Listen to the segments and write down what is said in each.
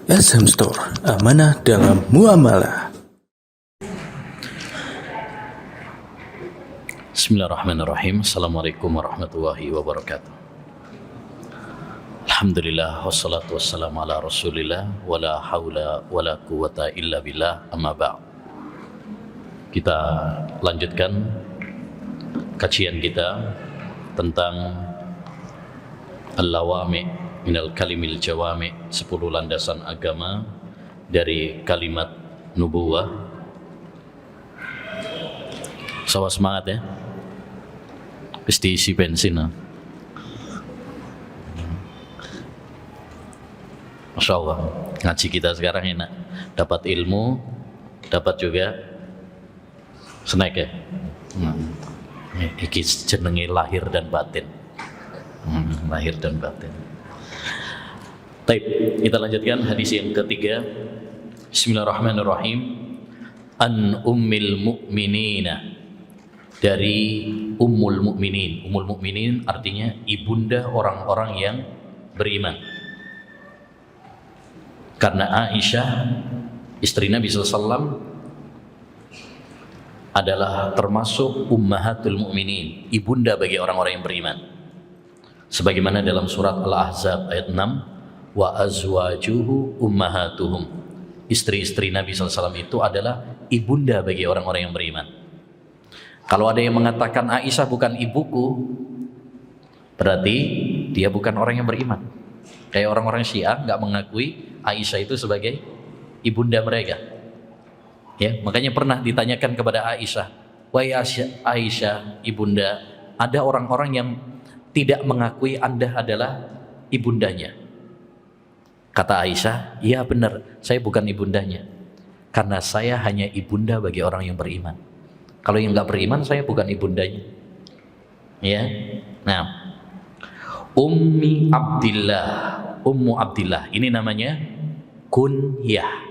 SM Store, amanah dalam muamalah. Bismillahirrahmanirrahim. Assalamualaikum warahmatullahi wabarakatuh. Alhamdulillah wassalatu wassalamu ala rasulillah wala hawla wala quwata illa billah, amma ba'd. Kita lanjutkan kajian kita tentang al-lawami minal kalimil jawami, 10 landasan agama dari kalimat nubuwah. Sama semangat ya. Pasti isi bensin. Masya Allah, ngaji kita sekarang enak. Dapat ilmu, dapat juga snack ya. Iki jenenge lahir dan batin. Lahir dan batin. Baik, kita lanjutkan hadis yang ketiga. Bismillahirrahmanirrahim. An ummil mu'minina, dari Ummul Mukminin. Ummul Mukminin artinya ibunda orang-orang yang beriman. Karena Aisyah, istri Nabi SAW, adalah termasuk Ummahatul Mukminin, ibunda bagi orang-orang yang beriman. Sebagaimana dalam surat Al-Ahzab ayat 6, wa azwajuhu ummahatuhum. Istri-istri Nabi SAW itu adalah ibunda bagi orang-orang yang beriman. Kalau ada yang mengatakan Aisyah bukan ibuku, berarti dia bukan orang yang beriman. Kayak orang-orang Syiah nggak mengakui Aisyah itu sebagai ibunda mereka. Ya, makanya pernah ditanyakan kepada Aisyah, wahai Aisyah ibunda, ada orang-orang yang tidak mengakui Anda adalah ibundanya. Kata Aisyah, iya benar, saya bukan ibundanya, karena saya hanya ibunda bagi orang yang beriman. Kalau yang nggak beriman, saya bukan ibundanya. Ya, nah, Ummi Abdillah, Ummu Abdillah, ini namanya kunyah.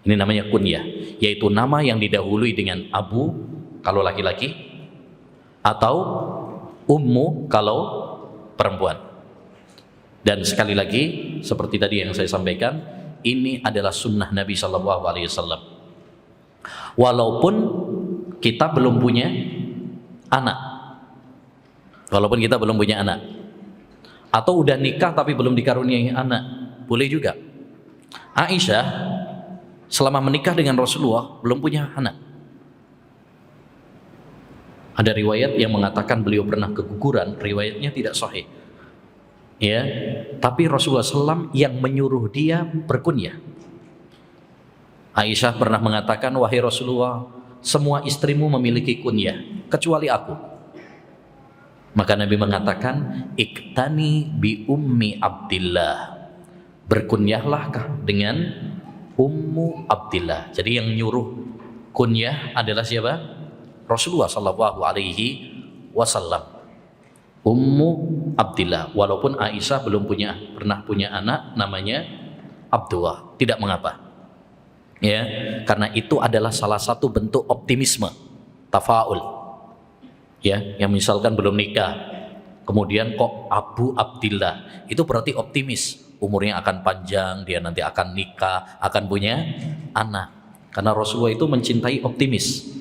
Ini namanya kunyah, yaitu nama yang didahului dengan Abu kalau laki-laki, atau Ummu kalau perempuan. Dan sekali lagi, seperti tadi yang saya sampaikan, ini adalah sunnah Nabi SAW. Walaupun kita belum punya anak, atau udah nikah tapi belum dikaruniai anak, boleh juga. Aisyah selama menikah dengan Rasulullah belum punya anak. Ada riwayat yang mengatakan beliau pernah keguguran, riwayatnya tidak sahih. Ya, tapi Rasulullah SAW yang menyuruh dia berkunyah. Aisyah pernah mengatakan, wahai Rasulullah, semua istrimu memiliki kunyah kecuali aku. Maka Nabi mengatakan, iktani bi ummi Abdillah, berkunyahlah dengan Ummu Abdillah. Jadi yang nyuruh kunyah adalah siapa? Rasulullah Sallallahu Alaihi Wasallam. Ummu Abdillah. Walaupun Aisyah belum pernah punya anak namanya Abdullah, tidak mengapa. Ya, karena itu adalah salah satu bentuk optimisme, tafaul. Ya, yang misalkan belum nikah, kemudian kok Abu Abdillah, itu berarti optimis, umurnya akan panjang, dia nanti akan nikah, akan punya anak. Karena Rasulullah itu mencintai optimis,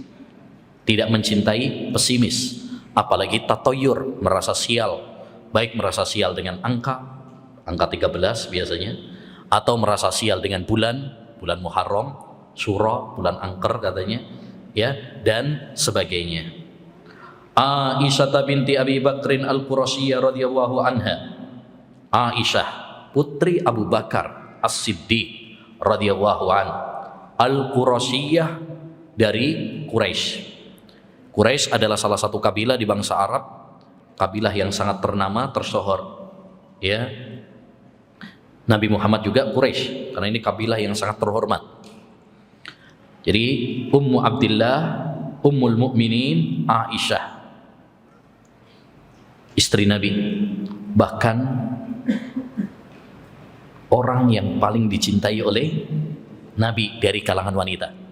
tidak mencintai pesimis. Apalagi tatoyur, merasa sial, baik merasa sial dengan angka 13 biasanya, atau merasa sial dengan bulan Muharram, Syura, bulan Angker katanya, ya, dan sebagainya. Aisyah binti Abi Bakrin Al-Qurasyiyah radhiyallahu anha. Aisyah putri Abu Bakar As-Siddiq radhiyallahu an, Al-Qurasyiyah dari Quraisy. Quraisy adalah salah satu kabilah di bangsa Arab, kabilah yang sangat ternama, tersohor. Ya, Nabi Muhammad juga Quraisy, karena ini kabilah yang sangat terhormat. Jadi Ummu Abdillah, Ummul Mukminin Aisyah, istri Nabi, bahkan orang yang paling dicintai oleh Nabi dari kalangan wanita.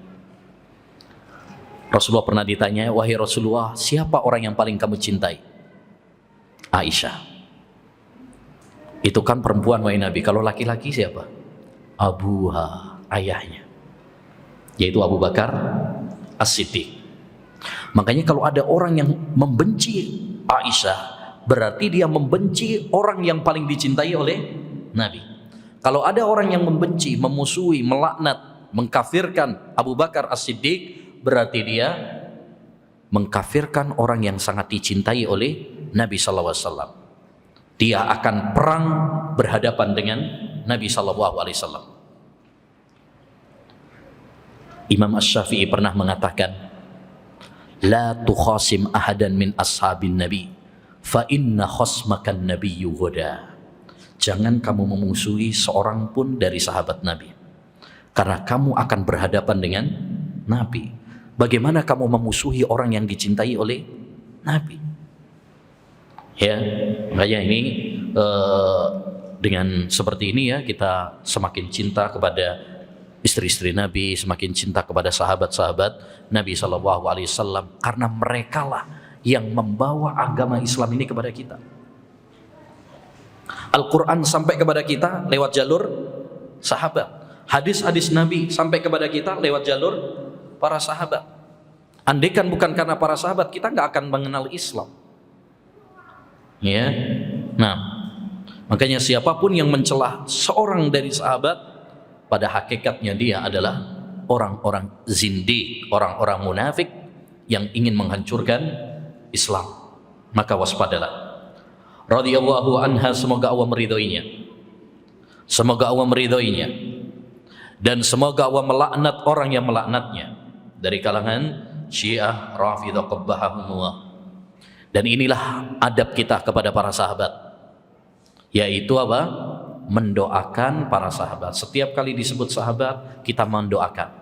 Rasulullah pernah ditanya, wahai Rasulullah, siapa orang yang paling kamu cintai? Aisyah. Itu kan perempuan, wahai Nabi. Kalau laki-laki siapa? abuha, ayahnya, yaitu Abu Bakar As-Siddiq. Makanya kalau ada orang yang membenci Aisyah, berarti dia membenci orang yang paling dicintai oleh Nabi. Kalau ada orang yang membenci, memusuhi, melaknat, mengkafirkan Abu Bakar As-Siddiq, berarti dia mengkafirkan orang yang sangat dicintai oleh Nabi SAW. Dia akan perang berhadapan dengan Nabi SAW. Imam Asy-Syafi'i pernah mengatakan, la tukhasim ahadan min ashabin nabi fa inna khasmakan nabiyyu huda. Jangan kamu memusuhi seorang pun dari sahabat Nabi, karena kamu akan berhadapan dengan Nabi. Bagaimana kamu memusuhi orang yang dicintai oleh Nabi? Ya, makanya ini dengan seperti ini ya, kita semakin cinta kepada istri-istri Nabi, semakin cinta kepada sahabat-sahabat Nabi SAW, karena merekalah yang membawa agama Islam ini kepada kita. Al-Quran sampai kepada kita lewat jalur sahabat. Hadis-hadis Nabi sampai kepada kita lewat jalur para sahabat. Andaikan bukan karena para sahabat, kita nggak akan mengenal Islam. Ya, nah, makanya siapapun yang mencela seorang dari sahabat, pada hakikatnya dia adalah orang-orang zindiq, orang-orang munafik yang ingin menghancurkan Islam. Maka waspadalah. Radhiyallahu anha, semoga Allah meridhoinya. Semoga Allah meridhoinya. Dan semoga Allah melaknat orang yang melaknatnya dari kalangan Syiah Rafidah qabbahahumullah. Dan inilah adab kita kepada para sahabat, yaitu apa? Mendoakan para sahabat. Setiap kali disebut sahabat, kita mendoakan.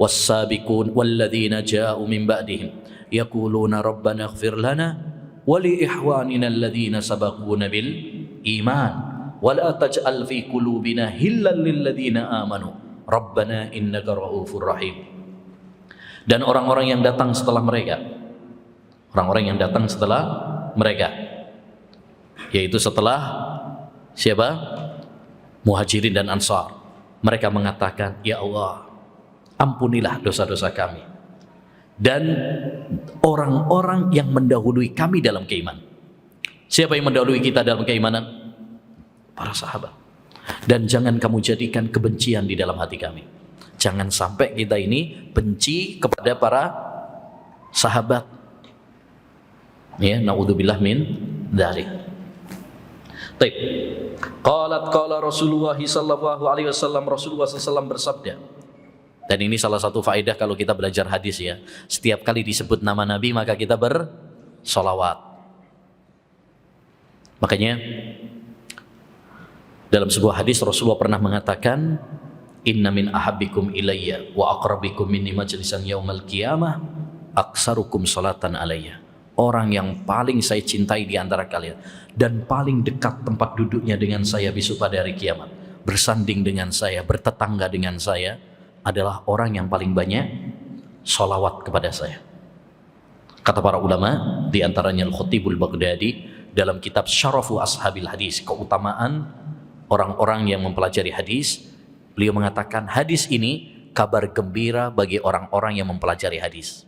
Was-sabiqun walladzina ja'u min ba'dihim yaquluna rabbana ighfir lana wa li ikhwanina alladzina sabaquna bil iman wa la taj'al fi qulubina hillal lil ladzina amanu rabbana innaka ra'ufur rahim. Dan orang-orang yang datang setelah mereka, orang-orang yang datang setelah mereka, yaitu setelah siapa? Muhajirin dan Ansar. Mereka mengatakan, ya Allah, ampunilah dosa-dosa kami dan orang-orang yang mendahului kami dalam keimanan. Siapa yang mendahului kita dalam keimanan? Para sahabat. Dan jangan kamu jadikan kebencian di dalam hati kami. Jangan sampai kita ini benci kepada para sahabat. Ya, naudzubillah min dzalik. Baik. Qala Rasulullah sallallahu alaihi wasallam, Rasulullah sallallahu bersabda. Dan ini salah satu faedah kalau kita belajar hadis ya. Setiap kali disebut nama Nabi maka kita bersolawat. Makanya dalam sebuah hadis Rasulullah pernah mengatakan, inna min ahabbikum ilayya wa aqrabikum minni majlisan yaumal qiyamah aksarukum salatan alayya. Orang yang paling saya cintai di antara kalian dan paling dekat tempat duduknya dengan saya besok pada hari kiamat, bersanding dengan saya, bertetangga dengan saya, adalah orang yang paling banyak sholawat kepada saya. Kata para ulama, di antaranya Al-Khatibul Baghdadi dalam kitab Syarafu Ashabil Hadis, keutamaan orang-orang yang mempelajari hadis, beliau mengatakan hadis ini kabar gembira bagi orang-orang yang mempelajari hadis,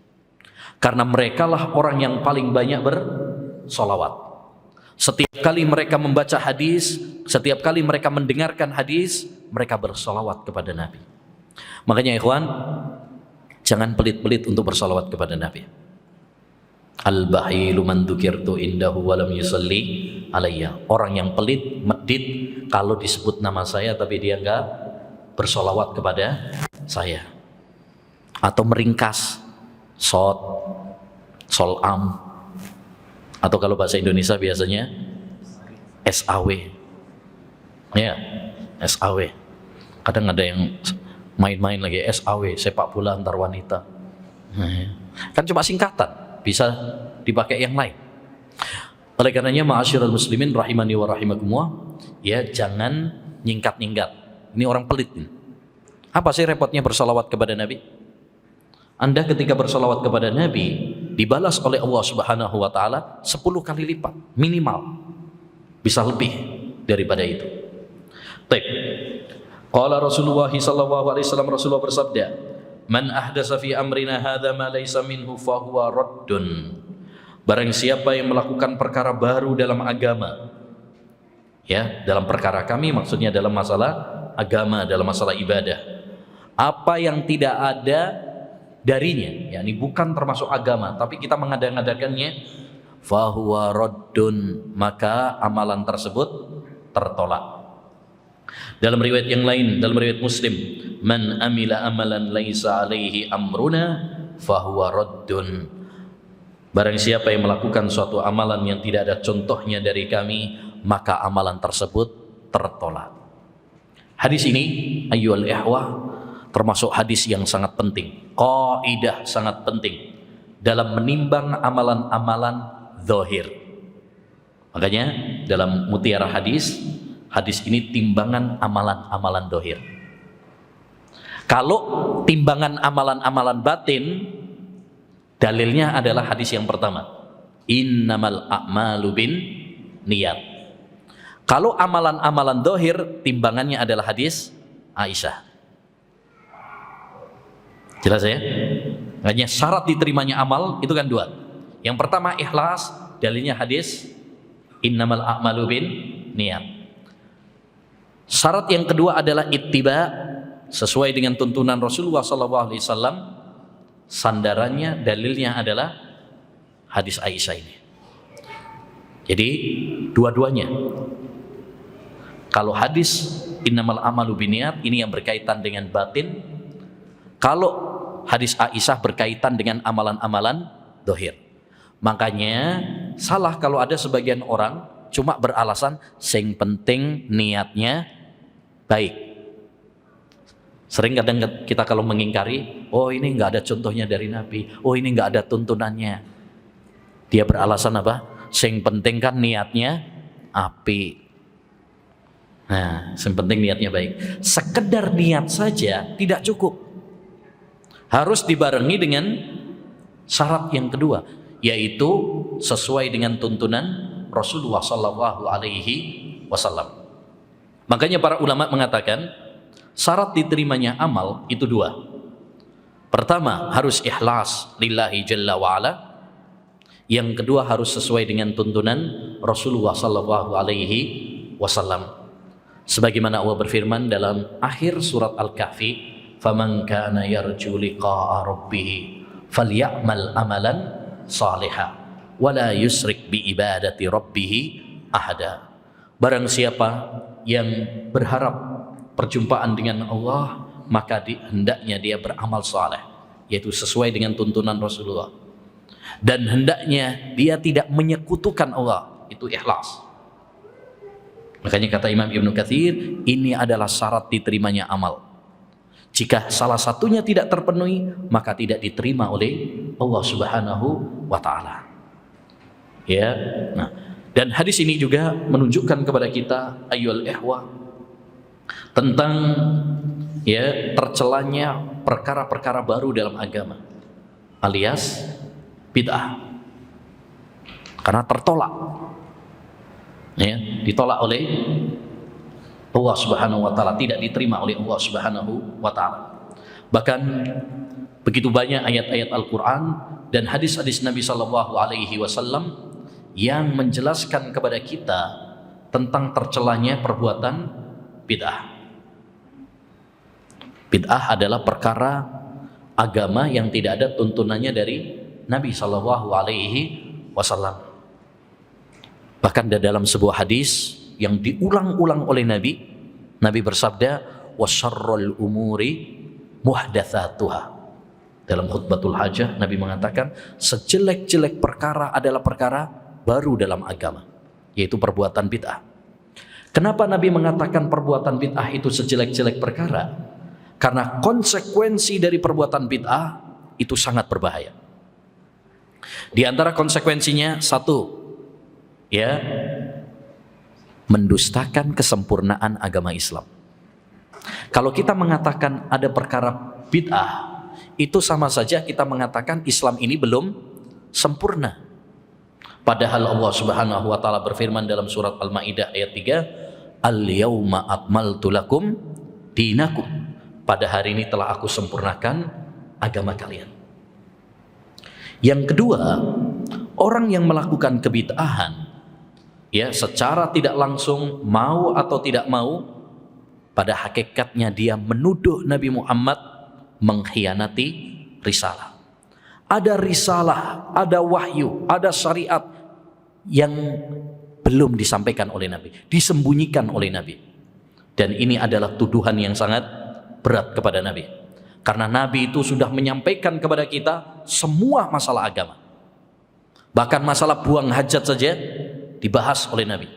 karena merekalah orang yang paling banyak bersolawat. Setiap kali mereka membaca hadis, setiap kali mereka mendengarkan hadis, mereka bersolawat kepada Nabi. Makanya ikhwan, jangan pelit-pelit untuk bersolawat kepada Nabi. Al-bahilu man dzukirtu indahu wa lam yusalli alayya. Orang yang pelit, medit kalau disebut nama saya tapi dia enggak bersolawat kepada saya. Atau meringkas solam, atau kalau bahasa Indonesia biasanya SAW. Ya, SAW. Kadang ada yang main-main lagi SAW, sepak bola antar wanita. Kan cuma singkatan, bisa dipakai yang lain. Oleh karenanya ma'asyiral muslimin rahimani wa rahimakumullah, ya jangan nyingkat-nyingkat. Ini orang pelit ini. Apa sih repotnya bersalawat kepada Nabi? Anda ketika bersalawat kepada Nabi dibalas oleh Allah Subhanahu wa taala 10 kali lipat minimal. Bisa lebih daripada itu. Baik. Qala Rasulullah sallallahu alaihi wasallam, Rasulullah bersabda, "Man ahdasa fi amrina hadza ma laysa minhu fahuwa raddun." Barang siapa yang melakukan perkara baru dalam agama, ya, dalam perkara kami maksudnya dalam masalah agama, dalam masalah ibadah, apa yang tidak ada darinya, yakni bukan termasuk agama tapi kita mengada-ngadakannya, fahuwa raddun, maka amalan tersebut tertolak. Dalam riwayat yang lain, dalam riwayat Muslim, man amila amalan laisa alaihi amruna fahuwa raddun. Barang siapa yang melakukan suatu amalan yang tidak ada contohnya dari kami, maka amalan tersebut tertolak. Hadis ini ayyuhal ikhwah termasuk hadis yang sangat penting, qaidah sangat penting dalam menimbang amalan-amalan zahir. Makanya dalam mutiara hadis ini timbangan amalan-amalan zahir. Kalau timbangan amalan-amalan batin, dalilnya adalah hadis yang pertama, innamal a'malu bin niyat. Kalau amalan-amalan zahir, timbangannya adalah hadis Aisyah. Jelas ya? Makanya syarat diterimanya amal itu kan dua. Yang pertama ikhlas, dalilnya hadis innamal a'malu bin niyat. Syarat yang kedua adalah ittiba, sesuai dengan tuntunan Rasulullah SAW. Sandarannya, dalilnya adalah hadis Aisyah ini. Jadi dua-duanya. Kalau hadis innamal a'malu binniyat ini yang berkaitan dengan batin, kalau hadis Aisyah berkaitan dengan amalan-amalan zahir. Makanya salah kalau ada sebagian orang cuma beralasan sing penting niatnya baik. Sering kadang kita kalau mengingkari, oh ini nggak ada contohnya dari Nabi, oh ini nggak ada tuntunannya. Dia beralasan apa? Sing penting kan niatnya api. Nah, yang penting niatnya baik. Sekedar niat saja tidak cukup. Harus dibarengi dengan syarat yang kedua, yaitu sesuai dengan tuntunan Rasulullah sallallahu alaihi wasallam. Makanya para ulama mengatakan syarat diterimanya amal itu dua. Pertama, harus ikhlas lillahi jalla wa ala. Yang kedua, harus sesuai dengan tuntunan Rasulullah sallallahu alaihi wasallam. Sebagaimana Allah berfirman dalam akhir surat Al-Kahfi, "Faman kana yarju liqa'a rabbih falyamal amalan salihah wa la yusrik bi ibadati rabbih ahada." Barang siapa yang berharap perjumpaan dengan Allah, maka hendaknya dia beramal saleh, yaitu sesuai dengan tuntunan Rasulullah. Dan hendaknya dia tidak menyekutukan Allah, itu ikhlas. Makanya kata Imam Ibnu Katsir, ini adalah syarat diterimanya amal. Jika salah satunya tidak terpenuhi, maka tidak diterima oleh Allah Subhanahu wa taala. Ya. Nah, dan hadis ini juga menunjukkan kepada kita ayyuhal ikhwah tentang ya tercelanya perkara-perkara baru dalam agama, alias bid'ah. Karena tertolak. Ya, ditolak oleh Allah Subhanahu wa taala, tidak diterima oleh Allah Subhanahu wa taala. Bahkan begitu banyak ayat-ayat Al-Qur'an dan hadis-hadis Nabi sallallahu alaihi wasallam yang menjelaskan kepada kita tentang tercelanya perbuatan bid'ah. Bid'ah adalah perkara agama yang tidak ada tuntunannya dari Nabi sallallahu alaihi wasallam. Bahkan dalam sebuah hadis yang diulang-ulang oleh Nabi bersabda, "Wasyarrul umuri muhdatsatuha." Dalam khutbatul hajah Nabi mengatakan, sejelek-jelek perkara adalah perkara baru dalam agama, yaitu perbuatan bid'ah. Kenapa Nabi mengatakan perbuatan bid'ah itu sejelek-jelek perkara? Karena konsekuensi dari perbuatan bid'ah itu sangat berbahaya. Di antara konsekuensinya satu, ya, mendustakan kesempurnaan agama Islam. Kalau kita mengatakan ada perkara bid'ah, itu sama saja kita mengatakan Islam ini belum sempurna. Padahal Allah Subhanahu wa taala berfirman dalam surat Al-Maidah ayat 3, "Al-yauma akmaltu lakum dinakum, pada hari ini telah aku sempurnakan agama kalian. Yang kedua, orang yang melakukan kebid'ahan, ya, secara tidak langsung, mau atau tidak mau, pada hakikatnya dia menuduh Nabi Muhammad mengkhianati risalah. Ada risalah, ada wahyu, ada syariat yang belum disampaikan oleh Nabi, disembunyikan oleh Nabi. Dan ini adalah tuduhan yang sangat berat kepada Nabi. Karena Nabi itu sudah menyampaikan kepada kita semua masalah agama. Bahkan masalah buang hajat saja dibahas oleh Nabi.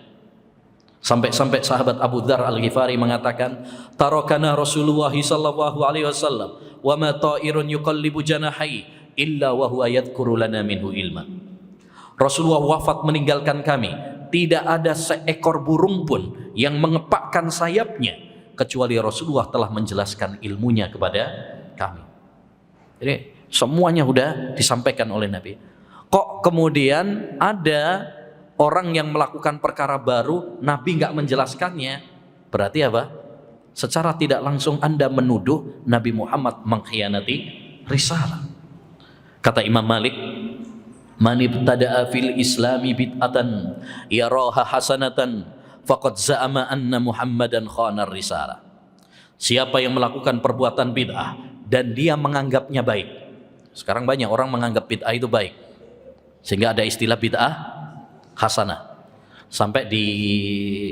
Sampai-sampai sahabat Abu Dzar Al-Ghifari mengatakan, tarakana Rasulullah sallallahu alaihi wasallam wa ma ta'irun yuqallibu janahi illa wa huwa yadhkuru lana minhu ilma. Rasulullah wafat meninggalkan kami, tidak ada seekor burung pun yang mengepakkan sayapnya kecuali Rasulullah telah menjelaskan ilmunya kepada kami. Jadi semuanya sudah disampaikan oleh Nabi. Kok kemudian ada orang yang melakukan perkara baru, Nabi nggak menjelaskannya? Berarti apa? Secara tidak langsung Anda menuduh Nabi Muhammad mengkhianati risalah. Kata Imam Malik, man ibtada'a fil islami bid'atan yaraha hasanatan faqad za'ama anna Muhammadan khana risalah. Siapa yang melakukan perbuatan bid'ah dan dia menganggapnya baik. Sekarang banyak orang menganggap bid'ah itu baik, sehingga ada istilah bid'ah hasanah. Sampai di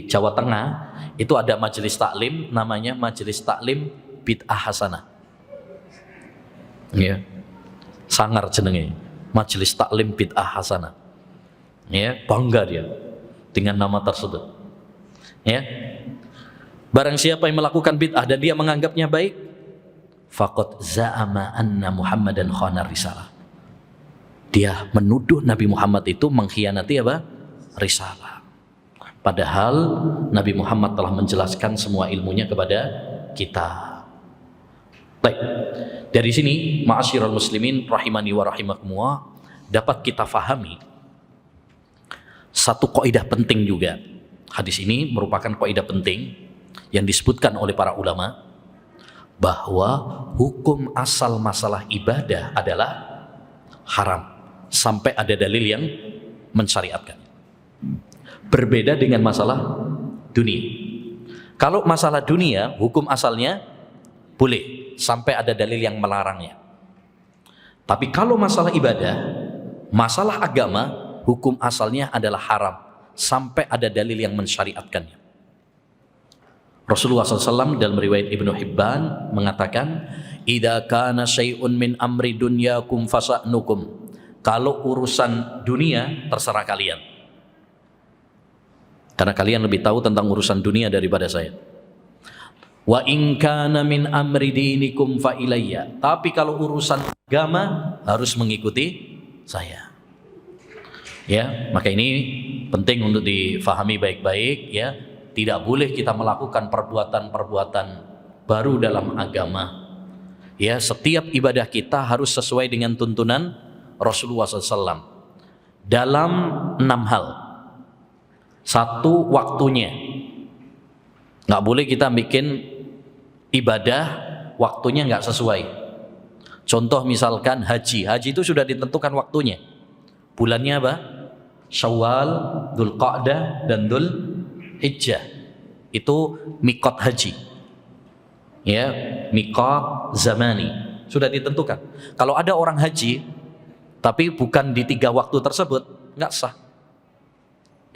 Jawa Tengah itu ada majelis taklim, namanya majelis taklim bid'ah hasanah. Ya, sangar jenenge, majelis taklim bid'ah hasanah. Ya, bangga dia dengan nama tersebut. Ya, barang siapa yang melakukan bid'ah dan dia menganggapnya baik, faqad za'ama anna Muhammadan khana risalah. Dia menuduh Nabi Muhammad itu mengkhianati apa? Risalah. Padahal Nabi Muhammad telah menjelaskan semua ilmunya kepada kita. Baik. Dari sini, ma'asyiral muslimin rahimani wa rahimakumullah, dapat kita fahami satu kaidah penting juga. Hadis ini merupakan kaidah penting yang disebutkan oleh para ulama, bahwa hukum asal masalah ibadah adalah haram sampai ada dalil yang mensyariatkan. Berbeda dengan masalah dunia. Kalau masalah dunia, hukum asalnya boleh sampai ada dalil yang melarangnya. Tapi kalau masalah ibadah, masalah agama, hukum asalnya adalah haram sampai ada dalil yang mensyariatkannya. Rasulullah SAW dalam riwayat Ibnu Hibban mengatakan, idza kana syai'un min amri dunyakum fasa'nukum. Kalau urusan dunia terserah kalian, karena kalian lebih tahu tentang urusan dunia daripada saya. Wa in kana min amri dinikum fa ilayya. Tapi kalau urusan agama harus mengikuti saya. Ya, maka ini penting untuk difahami baik-baik, ya. Tidak boleh kita melakukan perbuatan-perbuatan baru dalam agama. Ya, setiap ibadah kita harus sesuai dengan tuntunan Rasulullah SAW dalam 6 hal. Satu, waktunya. Nggak boleh kita bikin ibadah waktunya nggak sesuai. Contoh misalkan haji. Haji itu sudah ditentukan waktunya. Bulannya apa? Syawal, Dzulqa'dah, dan Dzulhijjah. Itu mikot haji. Ya, mikot zamani. Sudah ditentukan. Kalau ada orang haji tapi bukan di 3 waktu tersebut, nggak sah.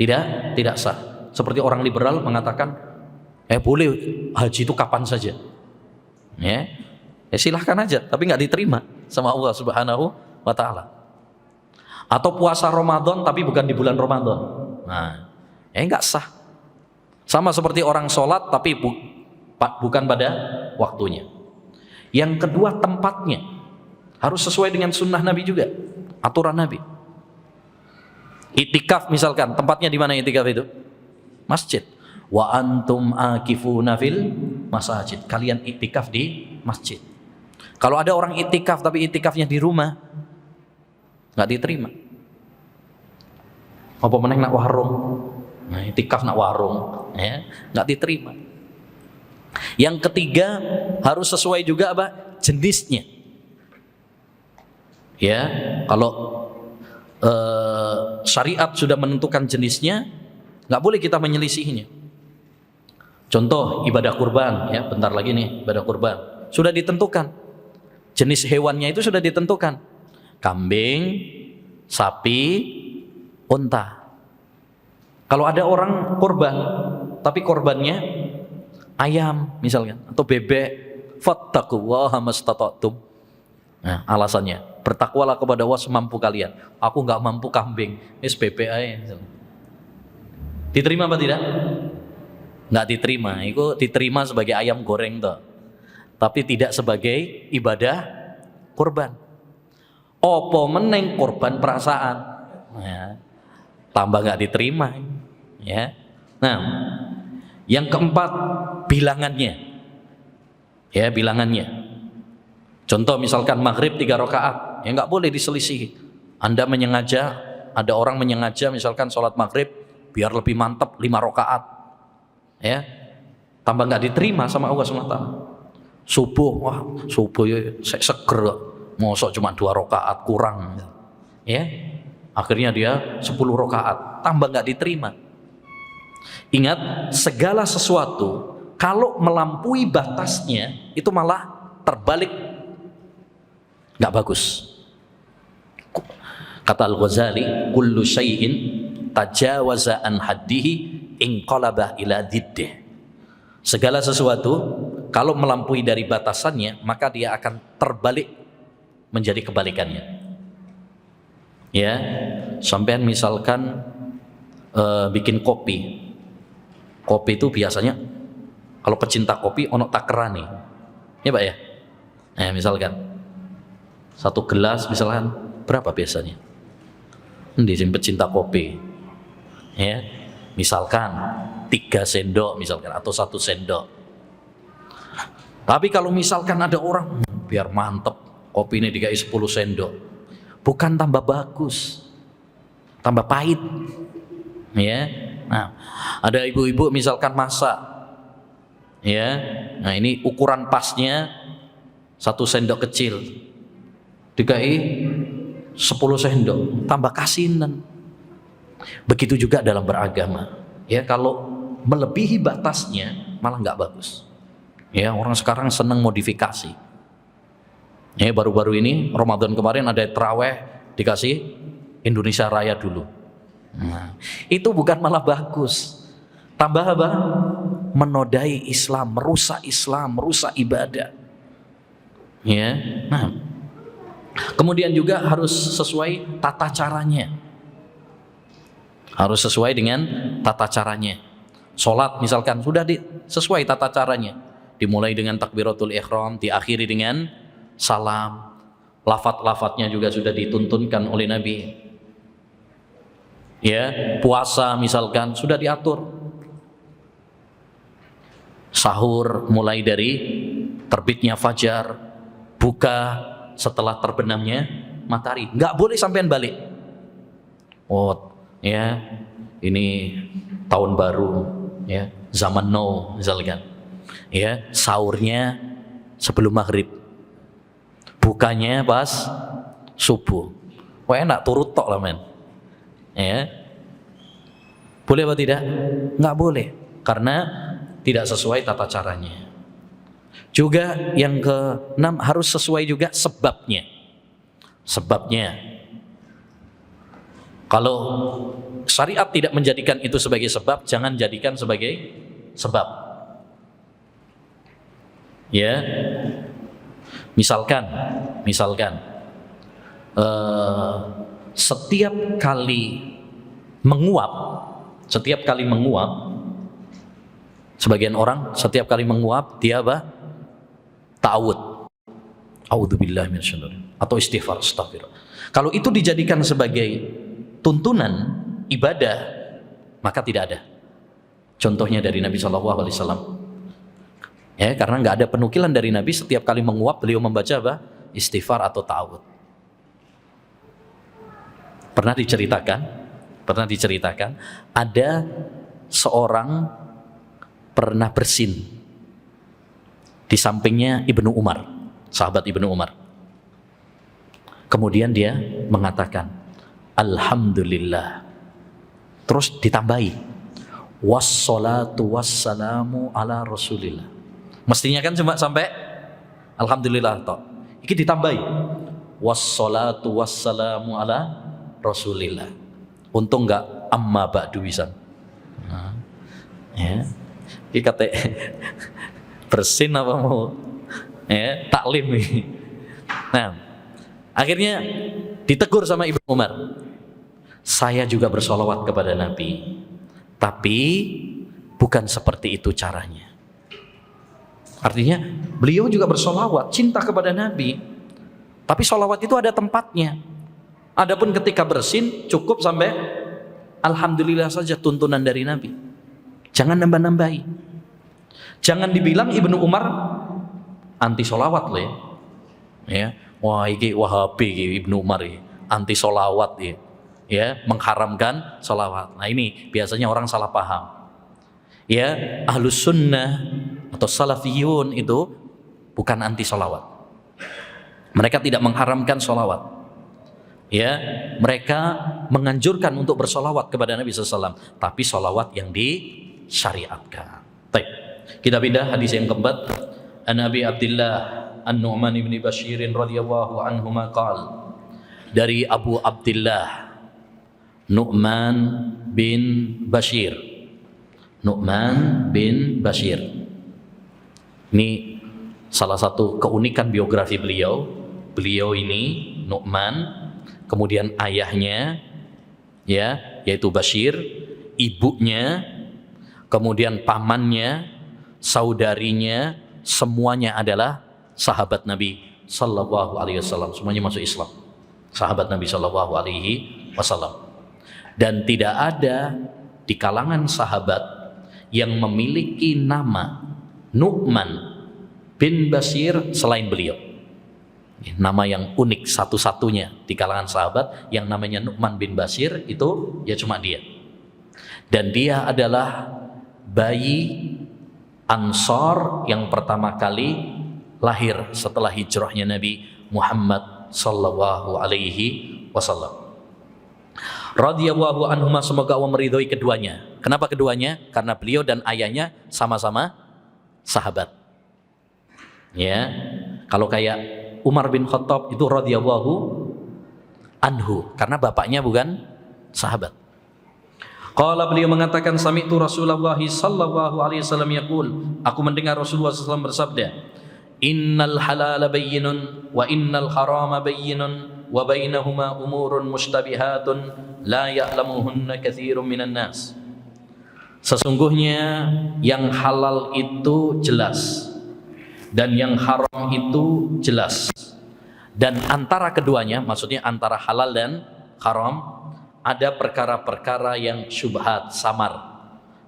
Tidak sah. Seperti orang liberal mengatakan, boleh haji itu kapan saja. Ya, silahkan aja, tapi nggak diterima sama Allah Subhanahu wa Ta'ala. Atau puasa Ramadan tapi bukan di bulan Ramadan. Nah, nggak sah. Sama seperti orang sholat tapi bukan pada waktunya. Yang kedua, tempatnya harus sesuai dengan sunnah Nabi juga, aturan Nabi. Itikaf misalkan, tempatnya di mana itikaf itu? Masjid. Wa antum akifuna fil masajid. Kalian itikaf di masjid. Kalau ada orang itikaf tapi itikafnya di rumah, nggak diterima. Apa meneng nak warung? Nah, itikaf nak warung, ya, nggak diterima. Yang ketiga, harus sesuai juga apa? Jenisnya. Ya, kalau syariat sudah menentukan jenisnya, nggak boleh kita menyelisihinya. Contoh ibadah kurban, ya, bentar lagi nih ibadah kurban sudah ditentukan. Jenis hewannya itu sudah ditentukan. Kambing, sapi, unta. Kalau ada orang kurban, tapi korbannya ayam misalkan atau bebek, fattaqullaha mastata'tum. Nah, alasannya, bertakwalah kepada Allah semampu kalian. Aku nggak mampu kambing, wis bebek aja. Diterima apa tidak? Nggak diterima. Itu diterima sebagai ayam goreng toh, tapi tidak sebagai ibadah kurban. Opo meneng korban perasaan, ya, tambah nggak diterima, ya. Nah, yang keempat, bilangannya, ya, bilangannya. Contoh misalkan maghrib 3 rakaat, ya nggak boleh diselisihi. Anda menyengaja, ada orang menyengaja misalkan sholat maghrib biar lebih mantap 5 rakaat, ya, tambah nggak diterima sama Allah SWT. Subuh, wah subuh ya seger, mosok cuma 2 rakaat kurang, ya, akhirnya dia 10 rakaat, tambah nggak diterima. Ingat, segala sesuatu kalau melampaui batasnya itu malah terbalik, nggak bagus. Kata Al-Ghazali, kullu syai'in tajawaza an haddihi inqalaba ila diddih. Segala sesuatu kalau melampaui dari batasannya, maka dia akan terbalik menjadi kebalikannya. Ya, sampean misalkan bikin kopi. Kopi itu biasanya kalau pecinta kopi ono takerane. Ya, Pak ya. Nah, misalkan 1 gelas misalkan berapa biasanya? Di sini pecinta kopi. Ya. Misalkan 3 sendok misalkan atau 1 sendok. Tapi kalau misalkan ada orang biar mantep kopi ini dikai 10 sendok, bukan tambah bagus, tambah pahit. Ya. Nah, ada ibu-ibu misalkan masak, ya, nah ini ukuran pasnya 1 sendok kecil, dikai 10 sendok, tambah kasinan. Begitu juga dalam beragama, ya, kalau melebihi batasnya malah nggak bagus. Ya, orang sekarang senang modifikasi. Ya, baru-baru ini Ramadan kemarin ada taraweh dikasih Indonesia Raya dulu. Nah, itu bukan malah bagus, tambah apa? Menodai Islam, merusak ibadah. Ya, nah, kemudian juga harus sesuai tata caranya, harus sesuai dengan tata caranya. Sholat misalkan sudah sesuai tata caranya, dimulai dengan takbiratul ihram, diakhiri dengan salam, lafaz-lafaznya juga sudah dituntunkan oleh Nabi. Ya, puasa misalkan sudah diatur, sahur mulai dari terbitnya fajar, buka setelah terbenamnya matahari, nggak boleh sampean balik. Oh, ya, ini tahun baru, ya, zaman now misalkan, ya, sahurnya sebelum maghrib, bukanya pas subuh. Wah, enak turut tok lah men. Ya, boleh apa tidak? Nggak boleh, karena tidak sesuai tata caranya. Juga yang ke-6 harus sesuai juga sebabnya. Sebabnya, kalau syariat tidak menjadikan itu sebagai sebab, jangan jadikan sebagai sebab. Ya, misalkan setiap kali menguap, sebagian orang setiap kali menguap dia apa? Ta'awud, a'udzubillahi minasyaitonir, atau istighfar, astagfirullah. Kalau itu dijadikan sebagai tuntunan ibadah, maka tidak ada contohnya dari Nabi SAW. Ya, karena nggak ada penukilan dari Nabi setiap kali menguap beliau membaca apa? Istighfar atau ta'awud. Pernah diceritakan ada seorang pernah bersin Di sampingnya Ibnu Umar, sahabat Ibnu Umar. Kemudian dia mengatakan, Alhamdulillah. Terus ditambahi, wassalatu wassalamu ala Rasulillah. Mestinya kan cuma sampai Alhamdulillah toh. Ini ditambahi, wassalatu wassalamu ala Rasulillah. Untung enggak amma ba'du wisan. Nah, ya. Ini kata bersin apa mau ya, taklim nih. Nah, akhirnya ditegur sama Ibnu Umar. Saya juga bersolawat kepada Nabi, tapi bukan seperti itu caranya. Artinya beliau juga bersolawat, cinta kepada Nabi, tapi solawat itu ada tempatnya. Adapun ketika bersin cukup sampai Alhamdulillah saja tuntunan dari Nabi. Jangan nambah-nambahi. Jangan dibilang Ibnu Umar anti solawat loh ya. Ya, wah ini Wahabi Ibnu Umar ya, anti solawat ya. Ya, mengharamkan solawat. Nah ini biasanya orang salah paham. Ya, ahlus sunnah atau salafiyun itu bukan anti solawat. Mereka tidak mengharamkan solawat. Ya, mereka menganjurkan untuk bersolawat kepada Nabi SAW, tapi solawat yang disyariatkan. Baik, kita pindah hadis yang keempat. An Abi Abdullah An-Nu'man bin Bashir radhiyallahu anhu qala, dari Abu Abdullah Nu'man bin Bashir. Nu'man bin Bashir. Ini salah satu keunikan biografi beliau. Beliau ini Nu'man, kemudian ayahnya ya, yaitu Bashir, ibunya, kemudian pamannya, saudarinya, semuanya adalah sahabat Nabi sallallahu alaihi wasallam. Semuanya masuk Islam. Sahabat Nabi sallallahu alaihi wasallam. Dan tidak ada di kalangan sahabat yang memiliki nama Nu'man bin Bashir selain beliau. Nama yang unik satu-satunya di kalangan sahabat yang namanya Nu'man bin Bashir itu ya cuma dia. Dan dia adalah bayi Ansar yang pertama kali lahir setelah hijrahnya Nabi Muhammad sallallahu alaihi wasallam. Radhiyallahu anhuma, semoga Allah meridhoi keduanya. Kenapa keduanya? Karena beliau dan ayahnya sama-sama sahabat. Ya, kalau kayak Umar bin Khattab itu radhiyallahu anhu karena bapaknya bukan sahabat. Qala, beliau mengatakan, sami'tu Rasulullah sallallahu alaihi wasallam yaqul, aku mendengar Rasulullah SAW bersabda, innal halala bayyinun wa innal harama bayyinun wa bainahuma umurun mushtabihatun la ya'lamuhunna katsirun minan nas. Sesungguhnya yang halal itu jelas dan yang haram itu jelas, dan antara keduanya, maksudnya antara halal dan haram, ada perkara-perkara yang syubhat, samar,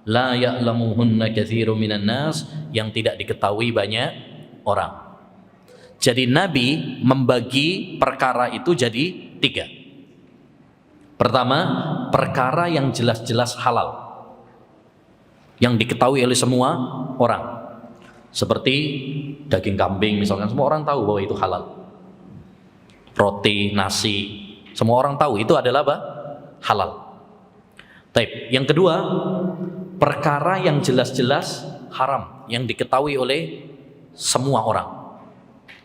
la ya'lamuhunna katsirun minan nas, yang tidak diketahui banyak orang. Jadi Nabi membagi perkara itu jadi 3. Pertama, perkara yang jelas-jelas halal, yang diketahui oleh semua orang. Seperti daging kambing misalkan, semua orang tahu bahwa itu halal. Roti, nasi, semua orang tahu itu adalah apa? Halal. Taib. Yang kedua, perkara yang jelas-jelas haram, yang diketahui oleh semua orang.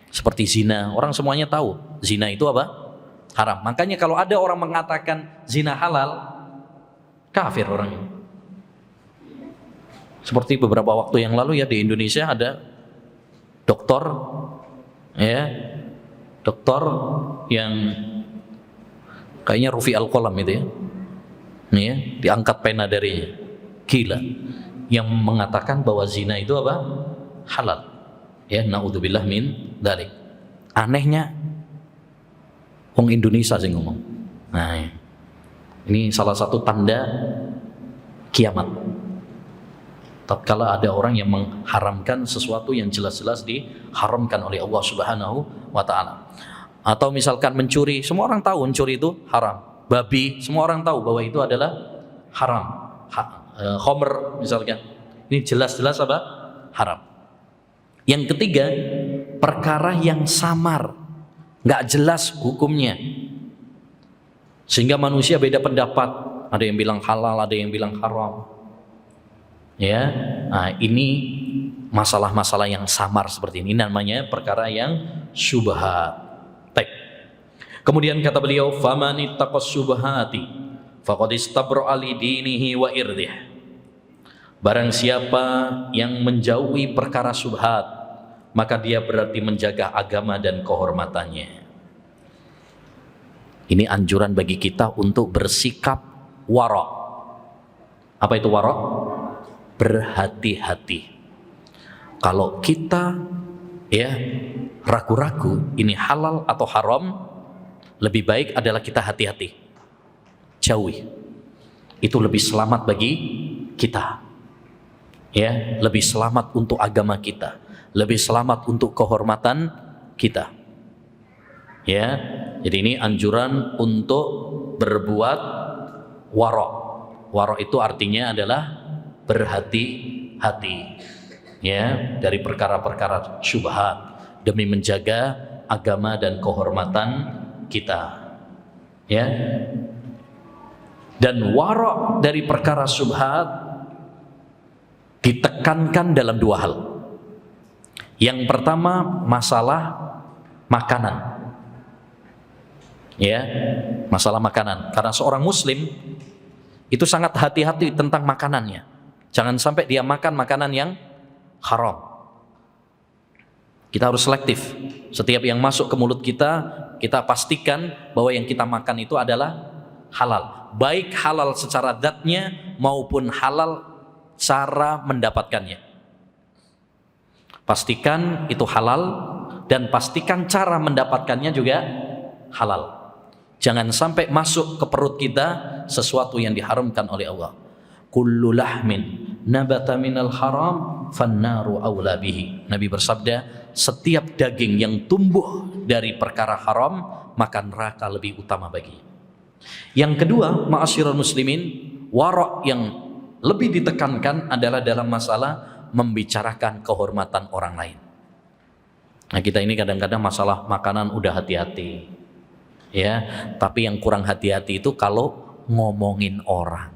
Seperti zina, orang semuanya tahu zina itu apa? Haram. Makanya kalau ada orang mengatakan zina halal, kafir orangnya. Seperti beberapa waktu yang lalu ya, di Indonesia ada dokter ya, dokter yang kayaknya Rufi Al-Qalam itu ya, diangkat pena darinya, gila, yang mengatakan bahwa zina itu apa? Halal. Ya, naudzubillah min dzalik. Anehnya wong Indonesia sih ngomong. Nah, ini salah satu tanda kiamat. Tatkala ada orang yang mengharamkan sesuatu yang jelas-jelas diharamkan oleh Allah Subhanahu wa taala. Atau misalkan mencuri, semua orang tahu mencuri itu haram. Babi, semua orang tahu bahwa itu adalah haram. Khamr misalkan, ini jelas-jelas apa? Haram. Yang ketiga, perkara yang samar, nggak jelas hukumnya, sehingga manusia beda pendapat. Ada yang bilang halal, ada yang bilang haram. Ya, nah, ini masalah-masalah yang samar seperti ini namanya perkara yang syubhat. Baik. Kemudian kata beliau, faman ittaqas syubhati faqad istabra'a li dinihi wa irdih. Barang siapa yang menjauhi perkara syubhat, maka dia berarti menjaga agama dan kehormatannya. Ini anjuran bagi kita untuk bersikap wara'. Apa itu wara'? Berhati-hati. Kalau kita ya ragu-ragu ini halal atau haram, lebih baik adalah kita hati-hati, jauhi. Itu lebih selamat bagi kita, ya, lebih selamat untuk agama kita, lebih selamat untuk kehormatan kita, ya. Jadi ini anjuran untuk berbuat wara'. Wara' itu artinya adalah berhati-hati, ya, dari perkara-perkara syubhat demi menjaga agama dan kehormatan kita, ya. Dan wara' dari perkara syubhat ditekankan dalam dua hal. Yang pertama masalah makanan, ya, masalah makanan. Karena seorang muslim itu sangat hati-hati tentang makanannya. Jangan sampai dia makan makanan yang haram. Kita harus selektif. Setiap yang masuk ke mulut kita, kita pastikan bahwa yang kita makan itu adalah halal. Baik halal secara zatnya maupun halal cara mendapatkannya. Pastikan itu halal dan pastikan cara mendapatkannya juga halal. Jangan sampai masuk ke perut kita sesuatu yang diharamkan oleh Allah. Kullu lahmin nabata minal haram fannaru aula bihi. Nabi bersabda, setiap daging yang tumbuh dari perkara haram, maka neraka lebih utama bagi. Yang kedua, ma'asyiral muslimin, wara' yang lebih ditekankan adalah dalam masalah membicarakan kehormatan orang lain. Nah, kita ini kadang-kadang masalah makanan udah hati-hati, ya, tapi yang kurang hati-hati itu kalau ngomongin orang,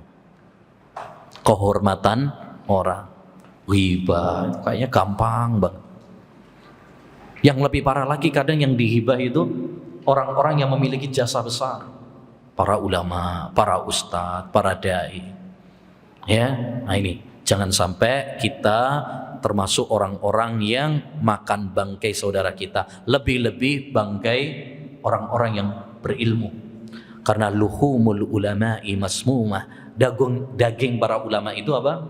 kehormatan orang, ghibah, kayaknya gampang banget. Yang lebih parah lagi kadang yang dihibah itu orang-orang yang memiliki jasa besar, para ulama, para ustadz, para dai, ya. Nah ini jangan sampai kita termasuk orang-orang yang makan bangkai saudara kita, lebih-lebih bangkai orang-orang yang berilmu. Karena luhumul ulama'i masmumah, daging para ulama itu apa?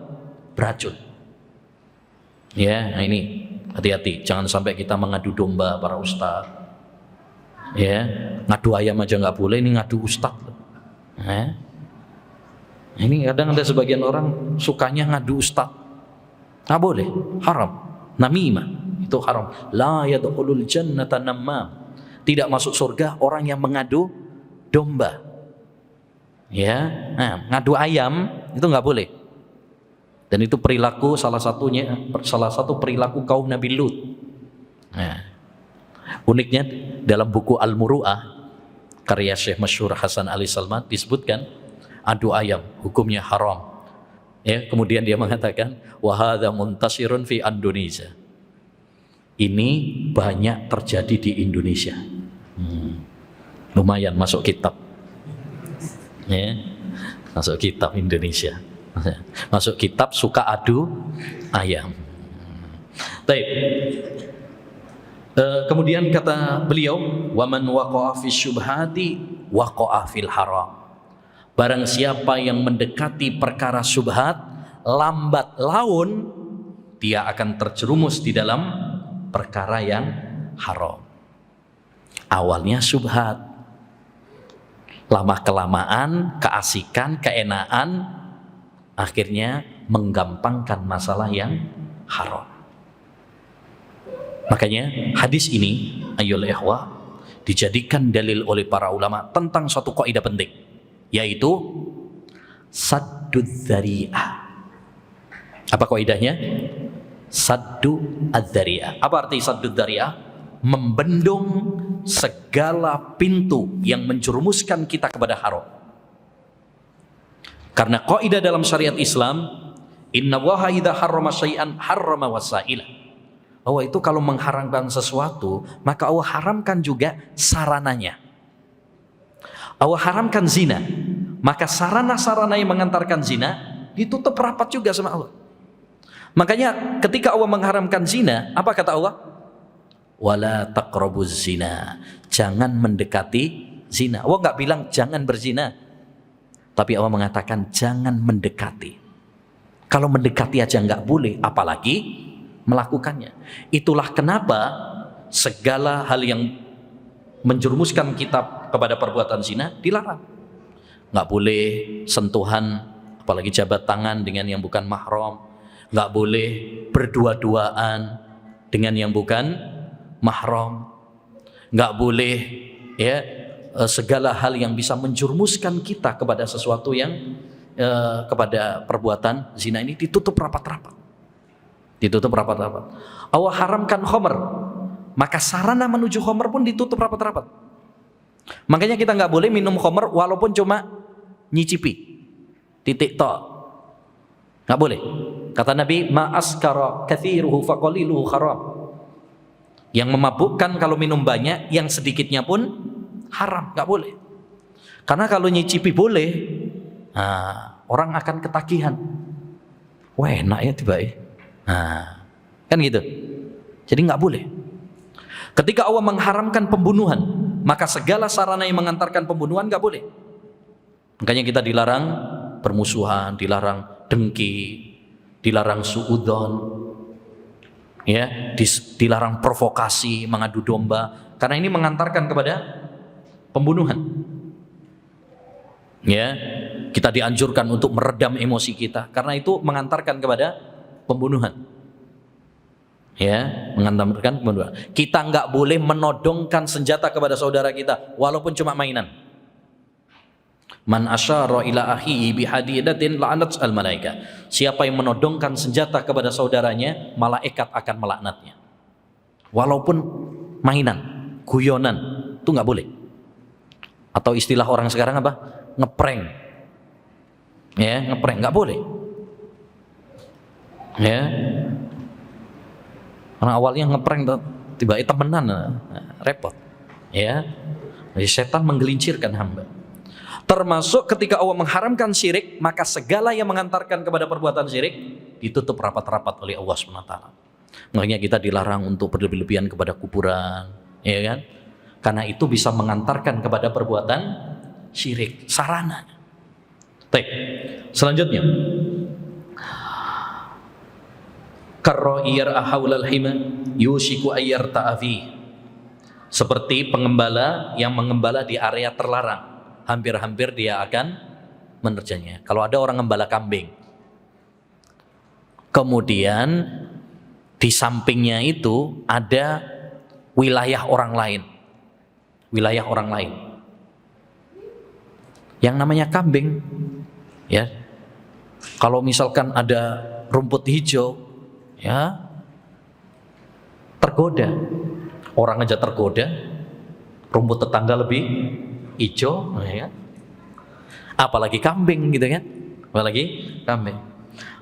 Beracun. Ya, nah ini hati-hati, jangan sampai kita mengadu domba para ustaz. Ya, ngadu ayam aja nggak boleh, ini ngadu ustaz. Ya. Ini kadang ada sebagian orang sukanya ngadu ustaz. Nggak boleh, haram. Namimah itu haram. La yadkhulul jannata namam. Tidak masuk surga orang yang mengadu domba. Ya, nah, ngadu ayam itu nggak boleh. Dan itu perilaku salah satu perilaku kaum Nabi Lut. Nah, uniknya dalam buku Al-Muru'ah karya Syekh Masyhur Hasan Ali Salman disebutkan adu ayam hukumnya haram. Ya, kemudian dia mengatakan wa hadza muntasirun fi Indonesia. Ini banyak terjadi di Indonesia. Lumayan masuk kitab. Ya, masuk kitab Indonesia. Masuk kitab suka adu ayam. Baik. Kemudian kata beliau, wa man waqa'a fi syubhati waqa'a fil haram. Barang siapa yang mendekati perkara syubhat, lambat laun dia akan terjerumus di dalam perkara yang haram. Awalnya syubhat, lama kelamaan keasikan, keenaan, akhirnya menggampangkan masalah yang haram. Makanya hadis ini ayyul ikhwah dijadikan dalil oleh para ulama tentang suatu kaidah penting, yaitu saddud dzari'ah. Apa kaidahnya? saddu adzari'ah. Apa arti saddu adzari'ah? Membendung segala pintu yang menjerumuskan kita kepada haram. Karena kaidah dalam syariat Islam, inna waha idza harrama syai'an harrama wasailah. Allah itu kalau mengharamkan sesuatu, maka Allah haramkan juga sarananya. Allah haramkan zina, maka sarana-sarana yang mengantarkan zina ditutup rapat juga sama Allah. Makanya ketika Allah mengharamkan zina, apa kata Allah? Wala taqrabuz zina. Jangan mendekati zina. Allah nggak bilang jangan berzina, tapi Allah mengatakan jangan mendekati. Kalau mendekati aja nggak boleh, apalagi melakukannya. Itulah kenapa segala hal yang menjerumuskan kita kepada perbuatan zina dilarang. Nggak boleh sentuhan, apalagi jabat tangan dengan yang bukan mahram. Nggak boleh berdua-duaan dengan yang bukan mahram. Nggak boleh ya segala hal yang bisa menjerumuskan kita kepada sesuatu yang kepada perbuatan zina ini ditutup rapat-rapat. Ditutup rapat-rapat. Allah haramkan khamr, maka sarana menuju khamr pun ditutup rapat-rapat. Makanya kita nggak boleh minum khamr walaupun cuma nyicipi, titik tok, nggak boleh. Kata Nabi, ma askara kathiruhu faqaliluhu haram. Yang memabukkan kalau minum banyak, yang sedikitnya pun haram, nggak boleh. Karena kalau nyicipi boleh, orang akan ketagihan. Wah enak ya tiba ya. Kan gitu. Jadi nggak boleh. Ketika Allah mengharamkan pembunuhan, maka segala sarana yang mengantarkan pembunuhan nggak boleh. Makanya kita dilarang permusuhan, dilarang dengki, dilarang suudzon, ya, dilarang provokasi, mengadu domba, karena ini mengantarkan kepada pembunuhan. Ya, kita dianjurkan untuk meredam emosi kita, karena itu mengantarkan kepada pembunuhan. Ya, mengantarkan pembunuhan. Kita nggak boleh menodongkan senjata kepada saudara kita, walaupun cuma mainan. Man asyara ila akhihi bihadidatin la'anat al malaika. Siapa yang menodongkan senjata kepada saudaranya, malaikat akan melaknatnya. Walaupun mainan, guyonan, itu nggak boleh. Atau istilah orang sekarang apa? Ngeprank. Ya, ngeprank nggak boleh. Ya. Karena awalnya ngeprank tiba-tiba temenan, repot. Ya. Jadi setan menggelincirkan hamba. Termasuk ketika Allah mengharamkan syirik, maka segala yang mengantarkan kepada perbuatan syirik ditutup rapat-rapat oleh Allah SWT. Makanya kita dilarang untuk berlebih-lebihan kepada kuburan, ya kan? Karena itu bisa mengantarkan kepada perbuatan syirik, sarana. Baik, selanjutnya. Karra'iyar ahaulal hima yushiku ayyar ta'afi. Seperti pengembala yang mengembala di area terlarang, hampir-hampir dia akan menerjangnya. Kalau ada orang ngembala kambing, kemudian di sampingnya itu ada wilayah orang lain, wilayah orang lain yang namanya kambing, ya. Kalau misalkan ada rumput hijau, ya, tergoda, orang aja tergoda, rumput tetangga lebih hijau, ya. Apalagi kambing gitu kan, apalagi kambing.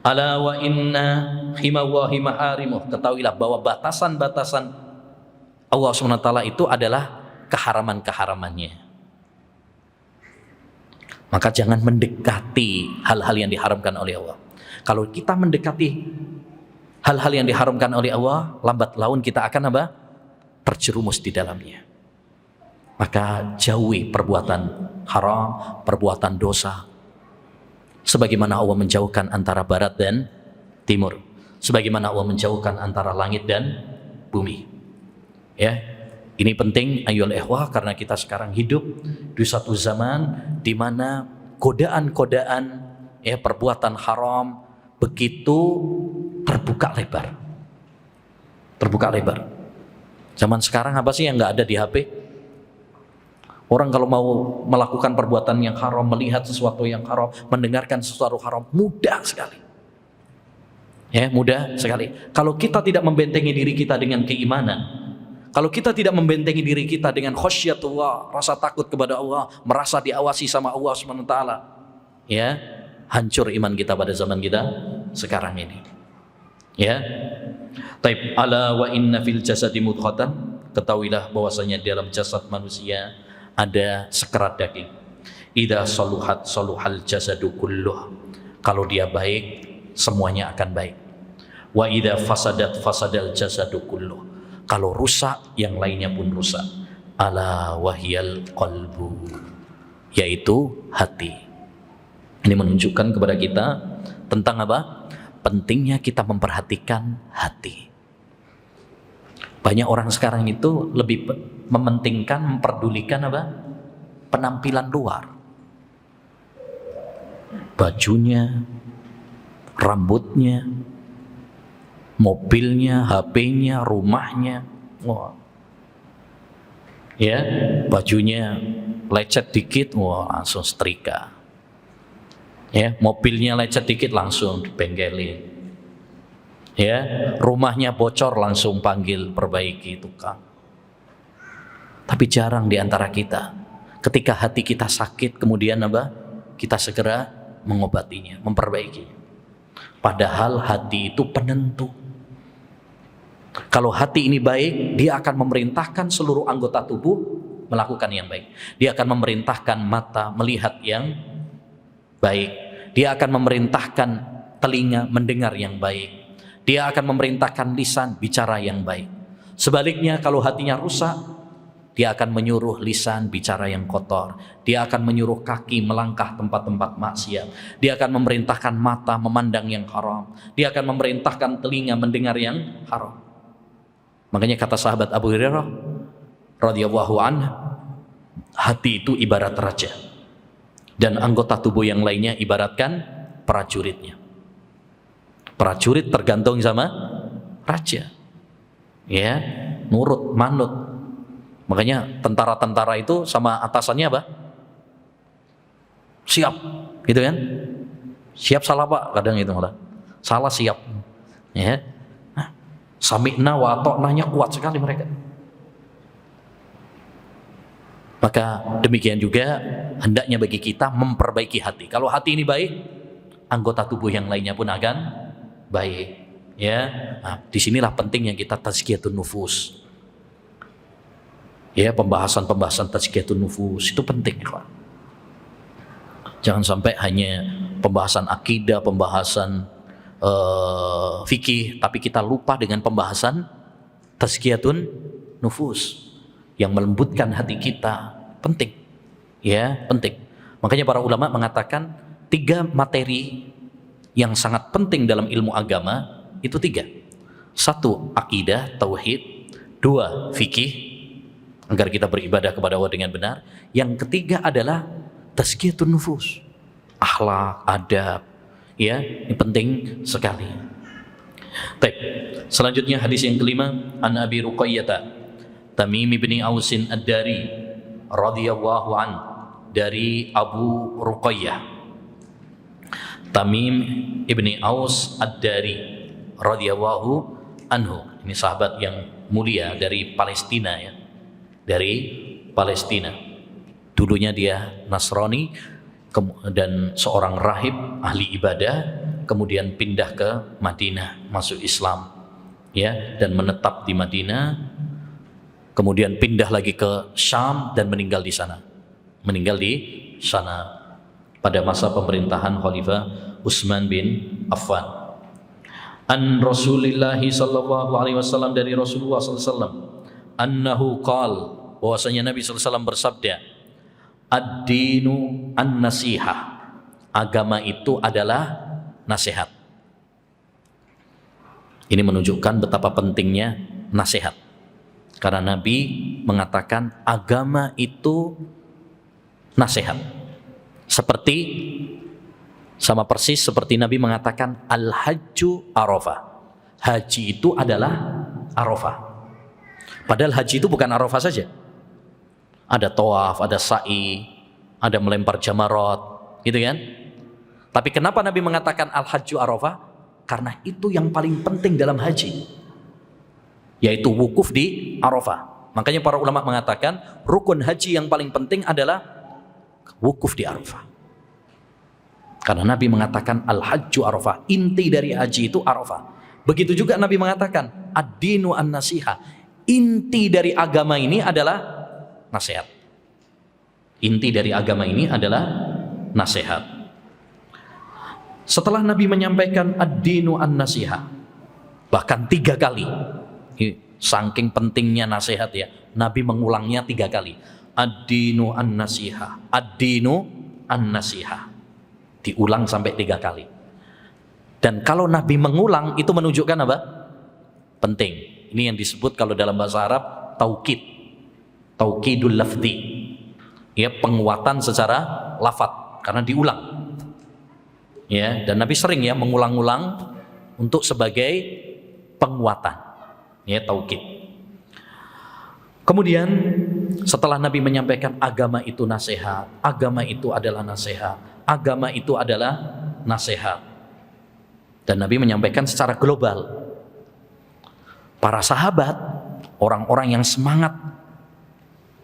Ala wa inna himawahi maharimuh. Ketahuilah bahwa batasan-batasan Allah SWT itu adalah keharaman-keharamannya. Maka jangan mendekati hal-hal yang diharamkan oleh Allah. Kalau kita mendekati hal-hal yang diharamkan oleh Allah, lambat laun kita akan apa? Terjerumus di dalamnya. Maka jauhi perbuatan haram, perbuatan dosa. Sebagaimana Allah menjauhkan antara barat dan timur, sebagaimana Allah menjauhkan antara langit dan bumi. Ya, ini penting ayyuhal ikhwah, karena kita sekarang hidup di satu zaman di mana godaan-godaan, ya, perbuatan haram begitu terbuka lebar. Terbuka lebar. Zaman sekarang apa sih yang nggak ada di HP? Orang kalau mau melakukan perbuatan yang haram, melihat sesuatu yang haram, mendengarkan sesuatu haram, mudah sekali. Ya, mudah sekali. Kalau kita tidak membentengi diri kita dengan keimanan, kalau kita tidak membentengi diri kita dengan khasyatullah, rasa takut kepada Allah, merasa diawasi sama Allah SWT, ya, hancur iman kita pada zaman kita sekarang ini. Ya. Taib, ala wa inna fil jasadi mudghatan, ketahuilah bahwasanya di dalam jasad manusia ada sekerat daging. Idza saluhat saluhal jasadu kulluh. Kalau dia baik, semuanya akan baik. Wa idza fasadat fasadal jasadu kulluh. Kalau rusak, yang lainnya pun rusak. Ala wahyal qalbu, yaitu hati. Ini menunjukkan kepada kita tentang apa? Pentingnya kita memperhatikan hati. Banyak orang sekarang itu lebih mementingkan, memperdulikan apa? Penampilan luar. Bajunya, rambutnya, mobilnya, HP-nya, rumahnya. Wah. Ya, bajunya lecet dikit, wah langsung setrika. Ya, mobilnya lecet dikit langsung dibengkelin. Ya, rumahnya bocor langsung panggil perbaiki tukang. Tapi jarang di antara kita, ketika hati kita sakit, kemudian apa? Kita segera mengobatinya, memperbaikinya. Padahal hati itu penentu. Kalau hati ini baik, dia akan memerintahkan seluruh anggota tubuh melakukan yang baik. Dia akan memerintahkan mata melihat yang baik. Dia akan memerintahkan telinga mendengar yang baik. Dia akan memerintahkan lisan bicara yang baik. Sebaliknya kalau hatinya rusak, dia akan menyuruh lisan bicara yang kotor. Dia akan menyuruh kaki melangkah tempat-tempat maksiat. Dia akan memerintahkan mata memandang yang haram. Dia akan memerintahkan telinga mendengar yang haram. Makanya kata sahabat Abu Hurairah radhiyallahu anhu, hati itu ibarat raja dan anggota tubuh yang lainnya ibaratkan prajuritnya. Prajurit tergantung sama raja, ya, nurut, manut. Makanya tentara-tentara itu sama atasannya apa? Siap, gitu kan? Siap salah pak, kadang itu malah salah siap, ya. Sami'na wa ata'nanya kuat sekali mereka. Maka demikian juga hendaknya bagi kita memperbaiki hati. Kalau hati ini baik, anggota tubuh yang lainnya pun akan baik. Ya, nah, disinilah pentingnya kita tazkiyatun nufus. Ya, pembahasan tazkiyatun nufus itu penting, ya. Jangan sampai hanya pembahasan akidah, pembahasan fikih, tapi kita lupa dengan pembahasan tazkiyatun nufus yang melembutkan hati kita. Penting, ya, penting. Makanya para ulama mengatakan 3 materi yang sangat penting dalam ilmu agama itu 3. 1, akidah, tauhid. 2, fikih, agar kita beribadah kepada Allah dengan benar. Yang ketiga adalah tazkiyatun nufus, akhlak, adab. Ya, ini penting sekali. Baik. Selanjutnya hadis yang kelima, an Abi Ruqayyah Tamim bin Ausin Ad-Dari radhiyallahu an, dari Abu Ruqayyah Tamim ibni Aus Ad-Dari radhiyallahu anhu. Ini sahabat yang mulia dari Palestina, ya. Dari Palestina. Dulunya dia Nasrani dan seorang rahib ahli ibadah, kemudian pindah ke Madinah, masuk Islam, ya, dan menetap di Madinah, kemudian pindah lagi ke Syam dan meninggal di sana. Meninggal di sana pada masa pemerintahan Khalifah Utsman bin Affan. An Rasulillah sallallahu alaihi wasallam, dari Rasulullah sallallahu alaihi wasallam, annahu qala, bahwasanya Nabi sallallahu alaihi wasallam bersabda, ad-dinu an-nasihah, agama itu adalah nasihat. Ini menunjukkan betapa pentingnya nasihat. Karena Nabi mengatakan agama itu nasihat. Sama persis seperti Nabi mengatakan al-hajju arafah. Haji itu adalah arafah. Padahal haji itu bukan arafah saja. Ada tawaf, ada sa'i, ada melempar jamarat, gitu kan? Tapi kenapa Nabi mengatakan al-hajju arafah? karena itu yang paling penting dalam haji, yaitu wukuf di Arafah. Makanya para ulama mengatakan rukun haji yang paling penting adalah wukuf di Arafah. Karena Nabi mengatakan al-hajju Arafah, inti dari haji itu Arafah. Begitu juga Nabi mengatakan ad-dinu an-nasiha, inti dari agama ini adalah nasihat. Inti dari agama ini adalah nasihat. Setelah Nabi menyampaikan ad-dinu an-nasiha, bahkan 3 kali, saking pentingnya nasihat ya, Nabi mengulangnya 3 kali. Ad-dinu an-nasiha, ad-dinu an-nasiha, diulang sampai 3 kali. Dan kalau Nabi mengulang itu menunjukkan apa? Penting. Ini yang disebut kalau dalam bahasa Arab taukid, taukidul lafzi, ya, penguatan secara lafaz karena diulang. Ya, dan Nabi sering ya mengulang-ulang untuk sebagai penguatan, ya, taukid. Kemudian setelah Nabi menyampaikan agama itu nasihat, agama itu adalah nasihat, agama itu adalah nasihat, dan Nabi menyampaikan secara global, para sahabat, orang-orang yang semangat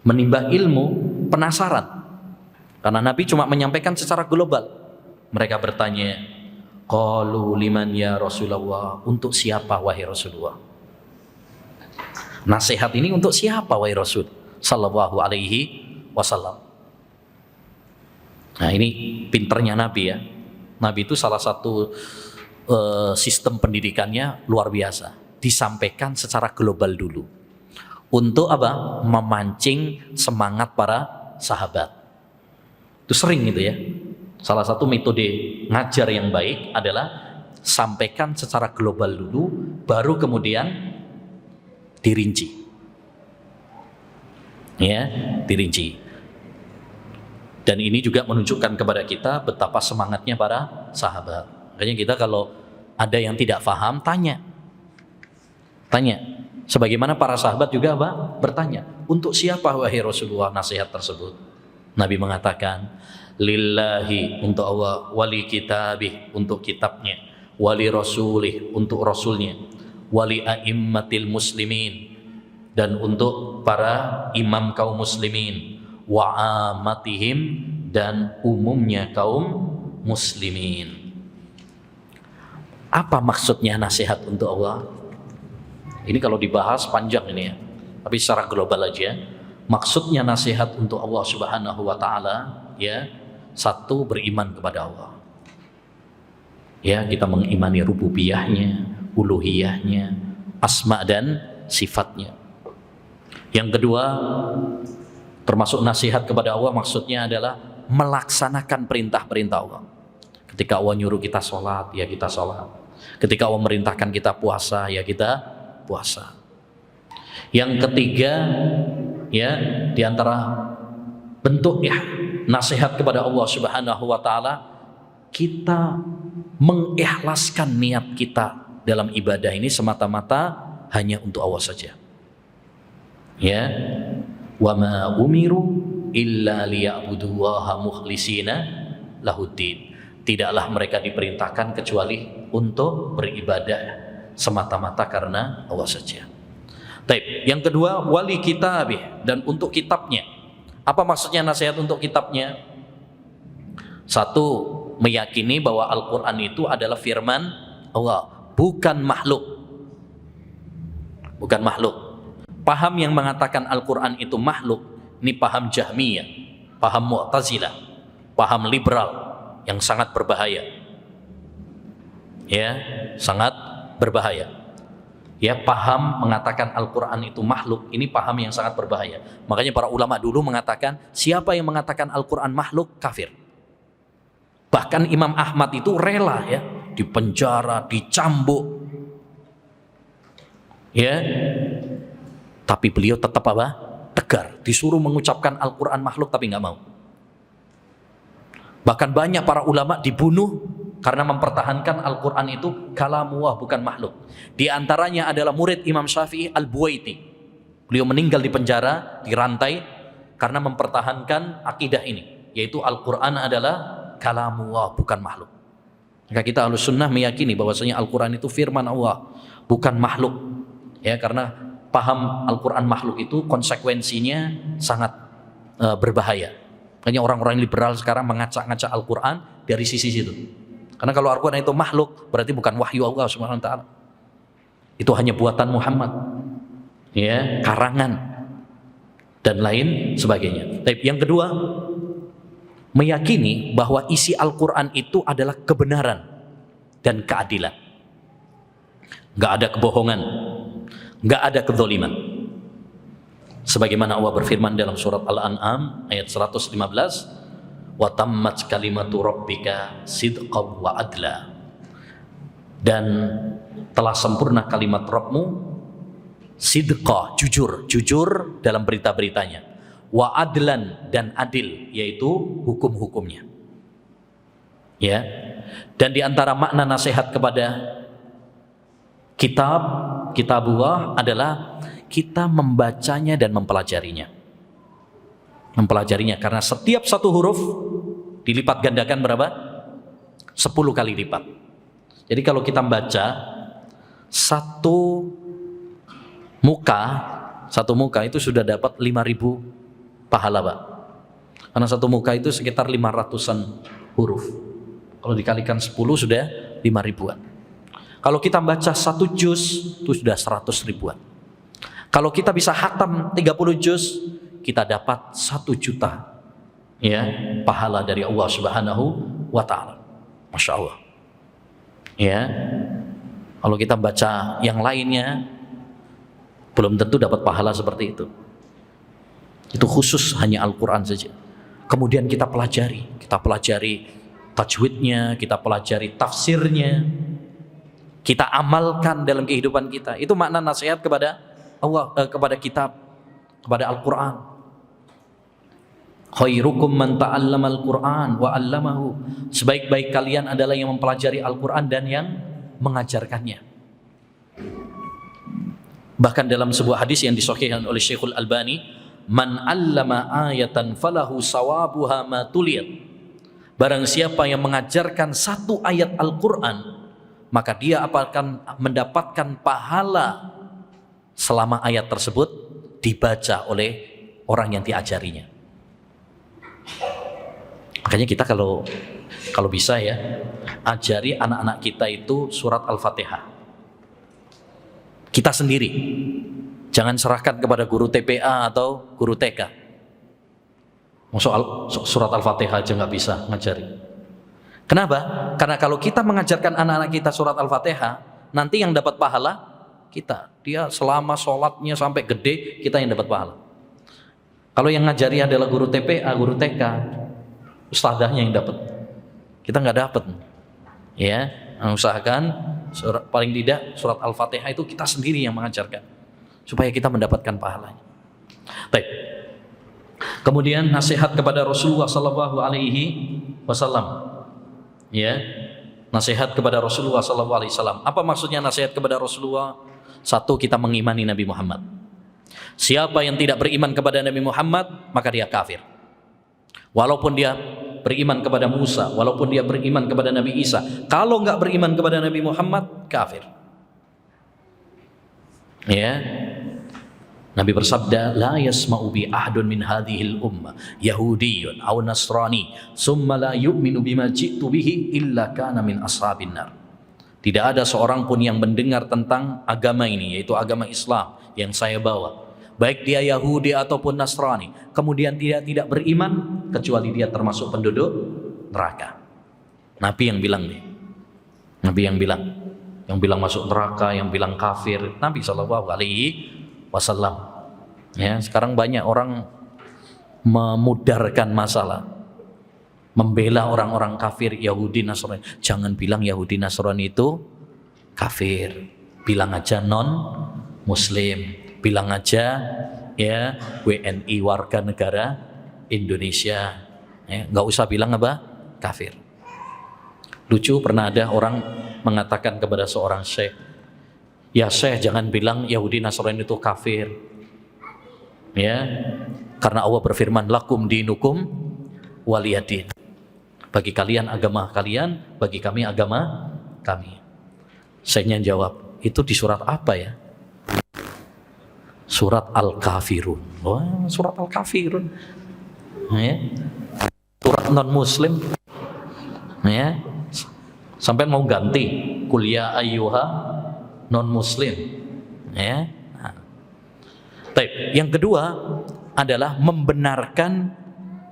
menimba ilmu, penasaran karena Nabi cuma menyampaikan secara global. Mereka bertanya, qalu liman ya Rasulullah, untuk siapa wahai Rasulullah? Nasihat ini untuk siapa wahai Rasul sallallahu alaihi wasallam? Nah, ini pinternya Nabi ya. Nabi itu salah satu sistem pendidikannya luar biasa. Disampaikan secara global dulu. Untuk apa? Memancing semangat para sahabat. Itu sering gitu ya. Salah satu metode ngajar yang baik adalah sampaikan secara global dulu, baru kemudian dirinci. Ya, dirinci. Dan ini juga menunjukkan kepada kita betapa semangatnya para sahabat. Makanya kita kalau ada yang tidak paham, tanya. Sebagaimana para sahabat juga apa? Bertanya, untuk siapa wahai Rasulullah nasihat tersebut? Nabi mengatakan, lillahi, untuk Allah, wali kitabih, untuk kitabnya, wali rasulih, untuk rasulnya, wali a'immatil muslimin, dan untuk para imam kaum muslimin, wa amatihim, dan umumnya kaum muslimin. Apa maksudnya nasihat untuk Allah? Ini kalau dibahas panjang ini ya, tapi secara global aja. Maksudnya nasihat untuk Allah Subhanahu wa taala, ya, satu, beriman kepada Allah. Ya, kita mengimani rububiyahnya, uluhiyahnya, asma dan sifatnya. Yang kedua, termasuk nasihat kepada Allah maksudnya adalah melaksanakan perintah-perintah Allah. Ketika Allah nyuruh kita sholat, ya kita sholat. Ketika Allah merintahkan kita puasa, ya kita puasa. Yang ketiga, ya, diantara bentuk ya nasihat kepada Allah Subhanahu wa taala, kita mengikhlaskan niat kita dalam ibadah ini semata-mata hanya untuk Allah saja. Ya, wa ma umiru illa liya'budullaha mukhlishina lahuddin. Tidaklah mereka diperintahkan kecuali untuk beribadah semata-mata karena Allah saja. Baik, yang kedua, wali kitabih, dan untuk kitabnya. Apa maksudnya nasihat untuk kitabnya? Satu, meyakini bahwa Al-Quran itu adalah firman Allah, bukan makhluk. Bukan makhluk. Paham yang mengatakan Al-Quran itu makhluk, ini paham Jahmiyah, paham Mu'tazilah, paham liberal yang sangat berbahaya. Ya, sangat berbahaya. Ya, paham mengatakan Al-Quran itu makhluk, ini paham yang sangat berbahaya. Makanya para ulama dulu mengatakan, siapa yang mengatakan Al-Quran makhluk, kafir. Bahkan Imam Ahmad itu rela ya, dipenjara, dicambuk. Ya, tapi beliau tetap apa? Tegar, disuruh mengucapkan Al-Quran makhluk tapi nggak mau. Bahkan banyak para ulama dibunuh karena mempertahankan Al-Quran itu kalamullah, bukan makhluk. Di antaranya adalah murid Imam Syafi'i Al-Buwaiti. Beliau meninggal di penjara, dirantai karena mempertahankan akidah ini, yaitu Al-Quran adalah kalamullah, bukan makhluk. Maka kita Ahlus Sunnah meyakini bahwasanya Al-Quran itu firman Allah, bukan makhluk. Ya, karena paham Al-Quran makhluk itu konsekuensinya sangat berbahaya. Makanya orang-orang liberal sekarang mengacak-ngacak Al-Quran dari sisi situ. Karena kalau Al-Quran itu makhluk, berarti bukan wahyu Allah Subhanahu wa taala. Itu hanya buatan Muhammad. Ya, karangan dan lain sebagainya. Tapi yang kedua, meyakini bahwa isi Al-Quran itu adalah kebenaran dan keadilan. Gak ada kebohongan, gak ada kedzaliman. Sebagaimana Allah berfirman dalam surat Al-An'am ayat 115, wa tammat kalimatu rabbika sidqan wa adla, dan telah sempurna kalimat Rabbmu sidqa, jujur dalam berita-beritanya, wa adlan, dan adil, yaitu hukum-hukumnya. Ya. Dan di antara makna nasihat kepada kitabullah adalah kita membacanya dan mempelajarinya. Karena setiap satu huruf dilipat gandakan berapa? 10 kali lipat. Jadi kalau kita baca satu muka itu sudah dapat 5.000 pahala, Pak. Karena satu muka itu sekitar 500-an huruf. Kalau dikalikan 10 sudah 5.000-an. Kalau kita baca satu juz itu sudah 100 ribuan. Kalau kita bisa khatam 30 juz, kita dapat 1 juta ya pahala dari Allah Subhanahu wa taala. Masya Allah. Ya. Kalau kita baca yang lainnya belum tentu dapat pahala seperti itu. Itu khusus hanya Al-Quran saja. Kemudian kita pelajari tajwidnya, kita pelajari tafsirnya, kita amalkan dalam kehidupan kita. Itu makna nasihat kepada Allah, kepada kitab, kepada Al-Quran. Khairukum man ta'allama al-Quran wa 'allamahu. Sebaik-baik kalian adalah yang mempelajari Al-Quran dan yang mengajarkannya. Bahkan dalam sebuah hadis yang disahihkan oleh Syekhul Albani, man 'allama ayatan falahu sawabuha ma tuliyat. Barang siapa yang mengajarkan satu ayat Al-Quran, maka dia akan mendapatkan pahala selama ayat tersebut dibaca oleh orang yang diajarinya. Makanya kita kalau bisa ya, ajari anak-anak kita itu surat Al-Fatihah. Kita sendiri. Jangan serahkan kepada guru TPA atau guru TK. Surat Al-Fatihah aja nggak bisa ngajari. Kenapa? Karena kalau kita mengajarkan anak-anak kita surat Al-Fatihah, nanti yang dapat pahala kita. Dia selama sholatnya sampai gede, kita yang dapat pahala. Kalau yang ngajari adalah guru TPA, guru TK, ustadzahnya yang dapat. Kita nggak dapat. Ya, usahakan paling tidak surat Al-Fatihah itu kita sendiri yang mengajarkan, supaya kita mendapatkan pahalanya. Baik. Kemudian nasihat kepada Rasulullah Sallallahu Alaihi Wasallam. Ya, nasihat kepada Rasulullah Sallallahu Alaihi Wasallam. Apa maksudnya nasihat kepada Rasulullah? Satu, kita mengimani Nabi Muhammad. Siapa yang tidak beriman kepada Nabi Muhammad, maka dia kafir. Walaupun dia beriman kepada Musa, walaupun dia beriman kepada Nabi Isa, kalau nggak beriman kepada Nabi Muhammad, kafir. Ya, Nabi bersabda, la yasma'u bi ahadun min hadhil ummah yahudiyyun aw nasrani summa la yu'minu bima ji'tu bihi illa kana min ashabin nar. Tidak ada seorang pun yang mendengar tentang agama ini, yaitu agama Islam yang saya bawa, baik dia Yahudi ataupun Nasrani, kemudian dia tidak beriman, kecuali dia termasuk penduduk neraka. Nabi yang bilang nih, Nabi yang bilang masuk neraka, yang bilang kafir, Nabi Shallallahu Alaihi Wasallam. Ya, sekarang banyak orang memudarkan masalah, membela orang-orang kafir Yahudi Nasrani. Jangan bilang Yahudi Nasrani itu kafir, bilang aja non Muslim, bilang aja ya WNI warga negara Indonesia. Ya, nggak usah bilang apa kafir. Lucu, pernah ada orang mengatakan kepada seorang syekh, ya syekh, jangan bilang Yahudi Nasrani itu kafir. Ya, karena Allah berfirman lakum dinukum waliyadin. Bagi kalian agama kalian, bagi kami agama kami. Saya jawab, itu di surat apa ya? Surat Al-Kafirun. Wah, surat Al-Kafirun. Ya. Surat non-muslim. Ya. Sampai mau ganti kuliah ayyuha non-muslim. Ya. Nah. Yang kedua adalah membenarkan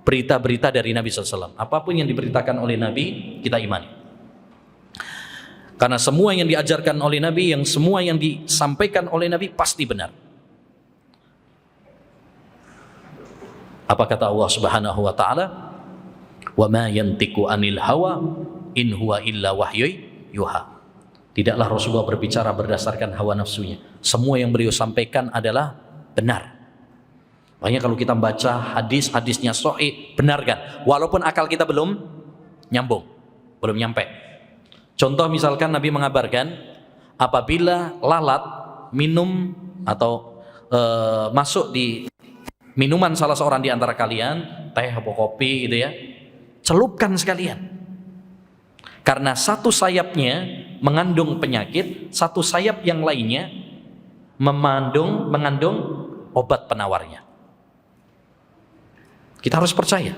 berita-berita dari Nabi SAW. Apapun yang diberitakan oleh Nabi, kita imani. Karena semua yang diajarkan oleh Nabi, semua yang disampaikan oleh Nabi pasti benar. Apa kata Allah Subhanahu wa taala? Wa ma yantiqu anil hawa in huwa illa wahyu yuha. Tidaklah Rasulullah berbicara berdasarkan hawa nafsunya. Semua yang beliau sampaikan adalah benar. Makanya kalau kita baca hadisnya sahih, benarkan. Walaupun akal kita belum nyambung, belum nyampe. Contoh misalkan Nabi mengabarkan apabila lalat minum atau masuk di minuman salah seorang di antara kalian, teh atau kopi gitu ya, celupkan sekalian. Karena satu sayapnya mengandung penyakit, satu sayap yang lainnya mengandung obat penawarnya. Kita harus percaya.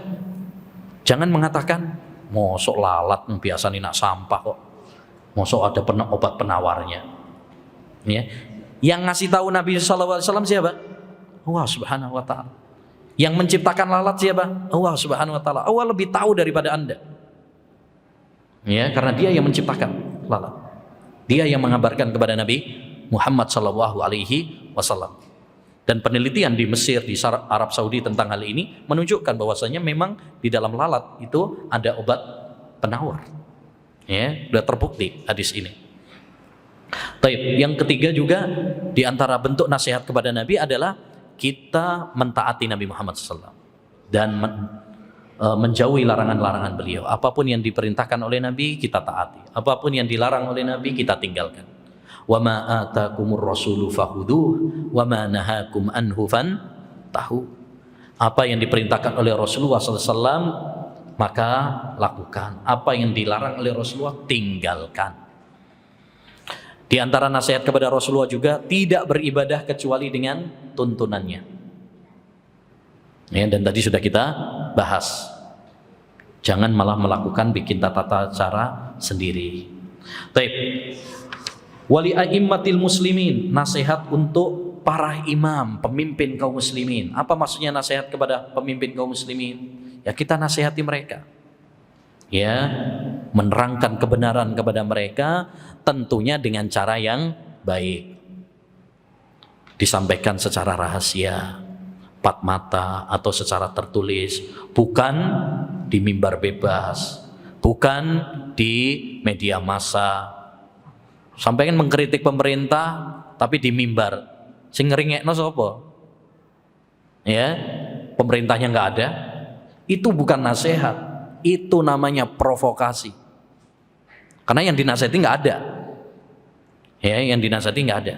Jangan mengatakan, mosok lalat biasa nih nak sampah kok. Mosok ada obat penawarnya. Ya. Yang ngasih tahu Nabi SAW siapa? Allah Subhanahu wa ta'ala. Yang menciptakan lalat siapa? Allah Subhanahu wa ta'ala. Allah lebih tahu daripada Anda. Ya, karena Dia yang menciptakan lalat. Dia yang mengabarkan kepada Nabi Muhammad sallallahu alaihi wasallam. Dan penelitian di Mesir, di Arab Saudi tentang hal ini menunjukkan bahwasanya memang di dalam lalat itu ada obat penawar. Ya, sudah terbukti hadis ini. Yang ketiga juga di antara bentuk nasihat kepada Nabi adalah kita mentaati Nabi Muhammad SAW dan menjauhi larangan-larangan beliau. Apapun yang diperintahkan oleh Nabi kita taati. Apapun yang dilarang oleh Nabi kita tinggalkan. Wa ma atakumur rasulu fakhudhuh wa ma nahakum anhu fantahu. Apa yang diperintahkan oleh Rasulullah SAW maka lakukan. Apa yang dilarang oleh Rasulullah tinggalkan. Di antara nasihat kepada Rasulullah juga tidak beribadah kecuali dengan tuntunannya. Ya, dan tadi sudah kita bahas. Jangan malah melakukan bikin tata cara sendiri. Baik. Wali a'immatil muslimin, nasihat untuk para imam, pemimpin kaum muslimin. Apa maksudnya nasihat kepada pemimpin kaum muslimin? Ya kita nasihati mereka. Ya, menerangkan kebenaran kepada mereka tentunya dengan cara yang baik. Disampaikan secara rahasia, empat mata atau secara tertulis, bukan di mimbar bebas, bukan di media massa. Sampaikan mengkritik pemerintah tapi di mimbar. Sing ngeringekno sapa? Ya, pemerintahnya enggak ada. Itu bukan nasihat. Itu namanya provokasi. Karena yang dinasihati enggak ada. Ya, yang dinasihati enggak ada.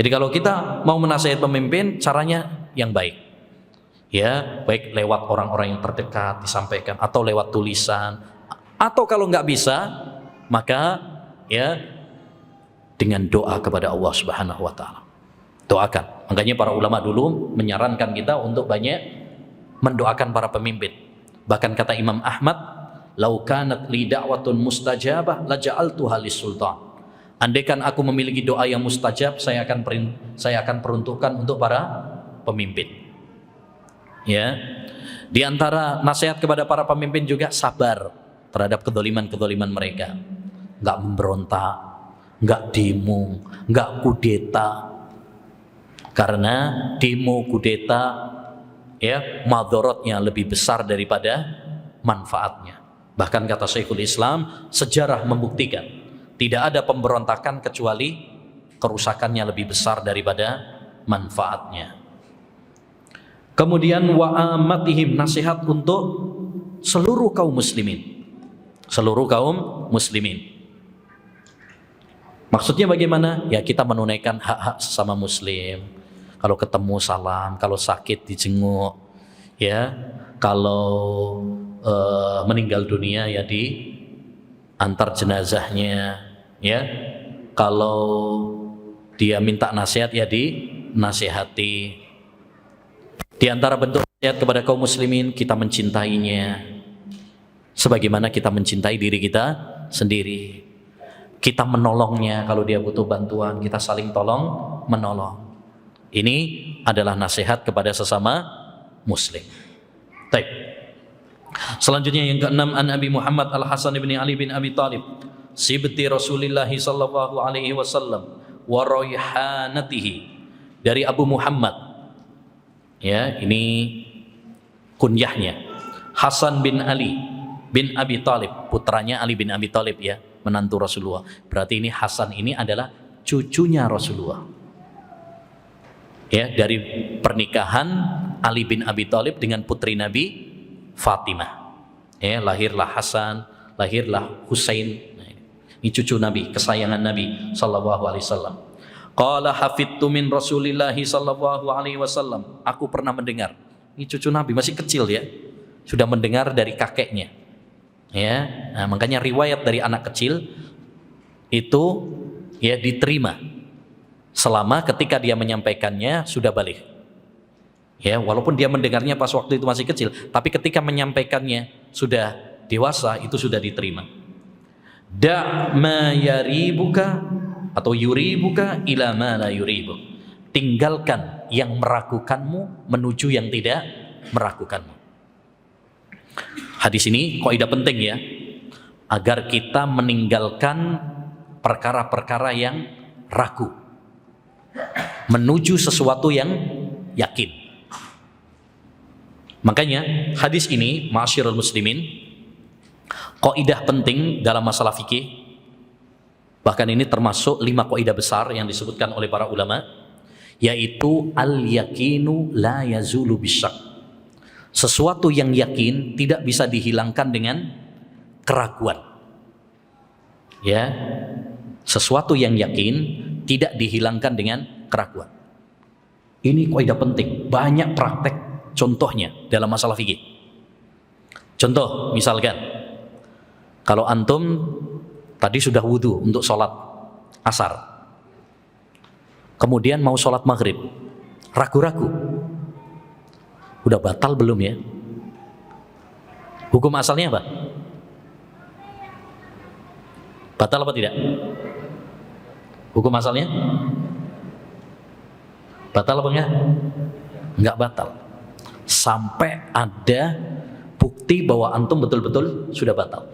Jadi kalau kita mau menasihati pemimpin, caranya yang baik. Ya, baik lewat orang-orang yang terdekat disampaikan atau lewat tulisan. Atau kalau enggak bisa, maka ya dengan doa kepada Allah Subhanahu wa taala. Doakan. Makanya para ulama dulu menyarankan kita untuk banyak mendoakan para pemimpin. Bahkan kata Imam Ahmad, "Lau kanat li da'watun mustajabah la ja'altuha lis-sultan." Andaikan aku memiliki doa yang mustajab, saya akan peruntukkan untuk para pemimpin. Ya. Di antara nasihat kepada para pemimpin juga sabar terhadap kedoliman-kedoliman mereka. Enggak memberontak, enggak demo, enggak kudeta. Karena demo kudeta ya madorotnya lebih besar daripada manfaatnya. Bahkan kata Syekhul Islam, sejarah membuktikan tidak ada pemberontakan kecuali kerusakannya lebih besar daripada manfaatnya. Kemudian wa'amatihim, nasihat untuk seluruh kaum muslimin. Seluruh kaum muslimin. Maksudnya bagaimana? Ya kita menunaikan hak-hak sesama muslim. Kalau ketemu salam, kalau sakit dijenguk, ya. Kalau meninggal dunia ya di antar jenazahnya, ya. Kalau dia minta nasihat ya dinasihati. Di antara bentuk nasihat kepada kaum muslimin, kita mencintainya sebagaimana kita mencintai diri kita sendiri. Kita menolongnya kalau dia butuh bantuan, kita saling tolong menolong. Ini adalah nasihat kepada sesama muslim. Baik. Selanjutnya yang keenam, an Abi Muhammad Al-Hasan bin Ali bin Abi Thalib, sibti Rasulillah sallallahu alaihi wasallam wa raihanatihi, dari Abu Muhammad. Ya, ini kunyahnya. Hasan bin Ali bin Abi Thalib, putranya Ali bin Abi Thalib ya, menantu Rasulullah. Berarti ini Hasan ini adalah cucunya Rasulullah. Ya, dari pernikahan Ali bin Abi Thalib dengan putri Nabi Fatimah. Ya, lahirlah Hasan, lahirlah Husain. Ini cucu Nabi, kesayangan Nabi sallallahu alaihi wasallam. Qala hafidtu min Rasulillah sallallahu alaihi wasallam. Aku pernah mendengar. Ini cucu Nabi, masih kecil ya. Sudah mendengar dari kakeknya. Ya, nah, makanya riwayat dari anak kecil itu ya diterima selama ketika dia menyampaikannya sudah balik. Ya, walaupun dia mendengarnya pas waktu itu masih kecil, tapi ketika menyampaikannya sudah dewasa, itu sudah diterima. Da' ma yaribuka atau yuribuka ila ma la yuribuk. Tinggalkan yang meragukanmu menuju yang tidak meragukanmu. Hadis ini kaidah penting ya, agar kita meninggalkan perkara-perkara yang ragu menuju sesuatu yang yakin. Makanya hadis ini, ma'asyiral muslimin, kaidah penting dalam masalah fikih. Bahkan ini termasuk 5 kaidah besar yang disebutkan oleh para ulama, yaitu al-yaqinu la yazulu bisyak. Sesuatu yang yakin tidak bisa dihilangkan dengan keraguan. Ya, sesuatu yang yakin tidak dihilangkan dengan keraguan. Ini kaidah penting, banyak praktek contohnya dalam masalah fikih. Contoh, misalkan kalau antum tadi sudah wudu untuk sholat asar, kemudian mau sholat maghrib, ragu-ragu, udah batal belum ya? Hukum asalnya apa? Batal apa tidak? Hukum asalnya batal apa enggak? Enggak batal. Sampai ada bukti bahwa antum betul-betul sudah batal.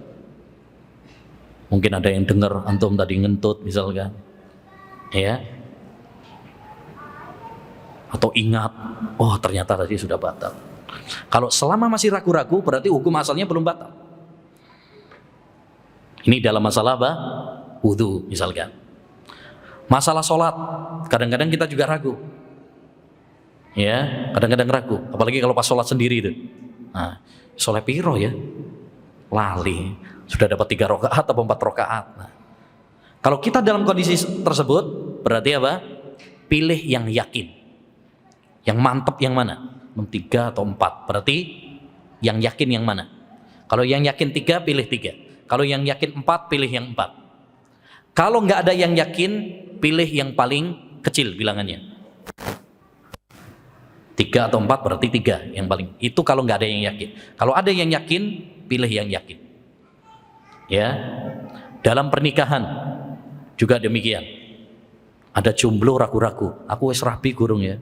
Mungkin ada yang dengar antum tadi ngentut misalkan, ya, atau ingat, oh ternyata tadi sudah batal. Kalau selama masih ragu-ragu, berarti hukum asalnya belum batal. Ini dalam masalah apa? Wudu misalkan. Masalah sholat, kadang-kadang kita juga ragu. Ya, kadang-kadang ragu, apalagi kalau pas sholat sendiri itu. Nah, sholat piro ya? Lali, sudah dapat 3 rakaat atau 4 rakaat. Nah, kalau kita dalam kondisi tersebut, berarti apa? Pilih yang yakin, yang mantap yang mana? 3 atau 4, berarti yang yakin yang mana? Kalau yang yakin 3, pilih 3. Kalau yang yakin 4, pilih yang 4. Kalau nggak ada yang yakin, pilih yang paling kecil bilangannya. 3 atau 4 berarti 3 yang paling. Itu kalau nggak ada yang yakin. Kalau ada yang yakin, pilih yang yakin. Ya, dalam pernikahan juga demikian. Ada jomblo ragu-ragu. Aku wis rabi gurung ya.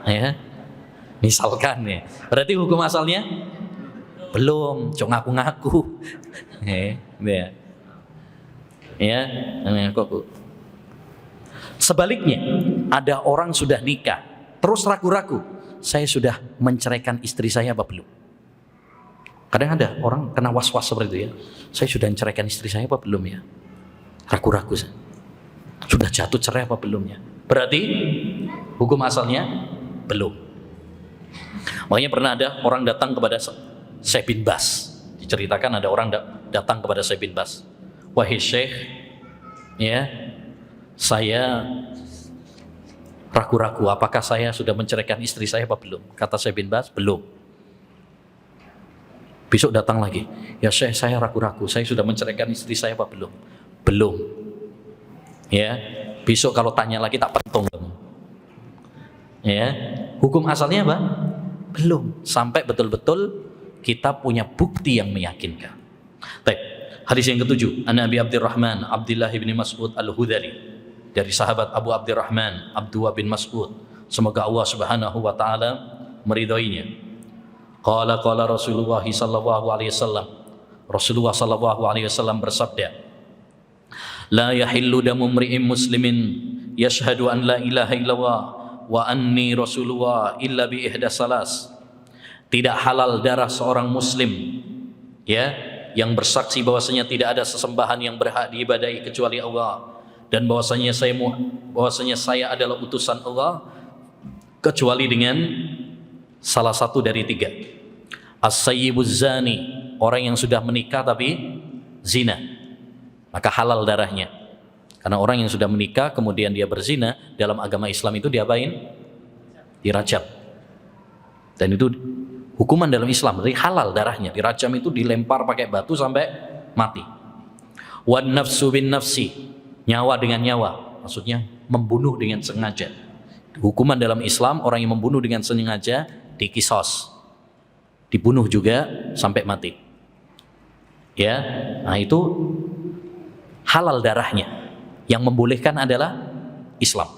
Ya, misalkan ya. Berarti hukum asalnya belum. Cok ngaku-ngaku. Ya, ya, ngaku. Sebaliknya, ada orang sudah nikah, terus ragu-ragu, saya sudah menceraikan istri saya apa belum? Kadang ada orang kena was-was seperti itu ya, saya sudah menceraikan istri saya apa belum ya? Ragu-ragu, sudah jatuh cerai apa belum ya? Berarti hukum asalnya belum. Makanya pernah ada orang datang kepada Syekh bin Bas, diceritakan ada orang datang kepada Syekh bin Bas, wahai Syekh, ya, saya ragu-ragu apakah saya sudah menceraikan istri saya apa belum? Kata Syekh bin Bas, belum. Besok datang lagi, ya Syekh, saya ragu-ragu, saya sudah menceraikan istri saya apa belum? Belum. Ya, besok kalau tanya lagi tak pentung kamu. Ya, hukum asalnya apa? Belum. Sampai betul-betul kita punya bukti yang meyakinkan. Baik, hadis yang ketujuh, An Abi Abdurrahman Abdullah bin Mas'ud Al-Hudhali, dari sahabat Abu Abdurrahman Abdullah bin Mas'ud, semoga Allah Subhanahu wa taala meridhoinya. Qala Rasulullah sallallahu alaihi wasallam, Rasulullah sallallahu alaihi wasallam bersabda, la yahillu damu mri'in muslimin yashhadu an la ilaha illallah wa anni rasulullah illa bi ihda salas. Tidak halal darah seorang muslim, ya, yang bersaksi bahwasanya tidak ada sesembahan yang berhak diibadahi kecuali Allah, dan bahwasanya saya adalah utusan Allah, kecuali dengan salah satu dari tiga. As-sayyibuz zani, orang yang sudah menikah tapi zina, maka halal darahnya. Karena orang yang sudah menikah kemudian dia berzina, dalam agama Islam itu diapain? Dirajam. Dan itu hukuman dalam Islam, jadi halal darahnya. Dirajam itu dilempar pakai batu sampai mati. Wan nafsu bin nafsi, nyawa dengan nyawa, maksudnya membunuh dengan sengaja. Hukuman dalam Islam, orang yang membunuh dengan sengaja dikisos, dibunuh juga sampai mati. Ya, nah itu halal darahnya. Yang membolehkan adalah Islam.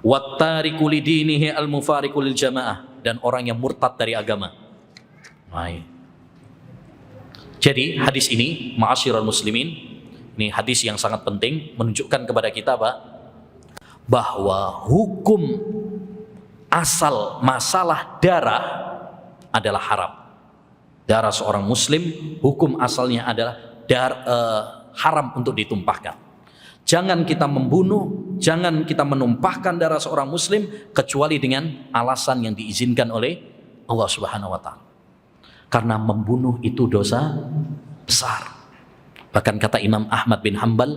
Wattariku lidinihi al-mufariqu lil jamaah, dan orang yang murtad dari agama. Baik. Jadi hadis ini, ma'asyiral muslimin, ini hadis yang sangat penting, menunjukkan kepada kita bahwa hukum asal masalah darah adalah haram. Darah seorang muslim, hukum asalnya adalah haram untuk ditumpahkan. Jangan kita membunuh, jangan kita menumpahkan darah seorang muslim kecuali dengan alasan yang diizinkan oleh Allah Subhanahu wa taala. Karena membunuh itu dosa besar. Bahkan kata Imam Ahmad bin Hanbal,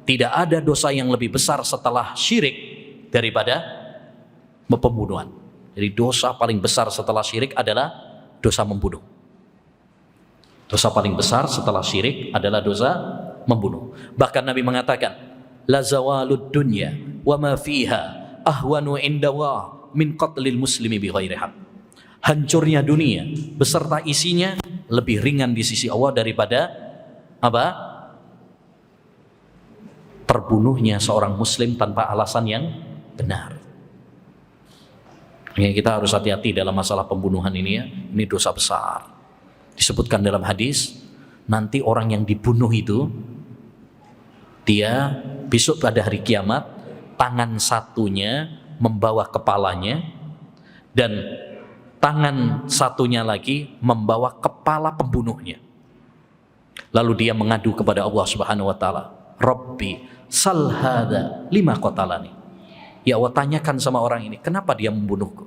tidak ada dosa yang lebih besar setelah syirik daripada pembunuhan. Jadi dosa paling besar setelah syirik adalah dosa membunuh. Dosa paling besar setelah syirik adalah dosa membunuh. Bahkan Nabi mengatakan, la zawalud dunya wa ma fiha ahwanu indallah min qatlil muslimi bi ghairi haq. Hancurnya dunia beserta isinya lebih ringan di sisi Allah daripada terbunuhnya seorang muslim tanpa alasan yang benar. Ya, kita harus hati-hati dalam masalah pembunuhan ini ya. Ini dosa besar. Disebutkan dalam hadis, nanti orang yang dibunuh itu, dia besok pada hari kiamat, tangan satunya membawa kepalanya, dan tangan satunya lagi membawa kepala pembunuhnya. Lalu dia mengadu kepada Allah Subhanahu wa taala, Rabbi sal hadza lima qatalani. Ya Allah, tanyakan sama orang ini, kenapa dia membunuhku?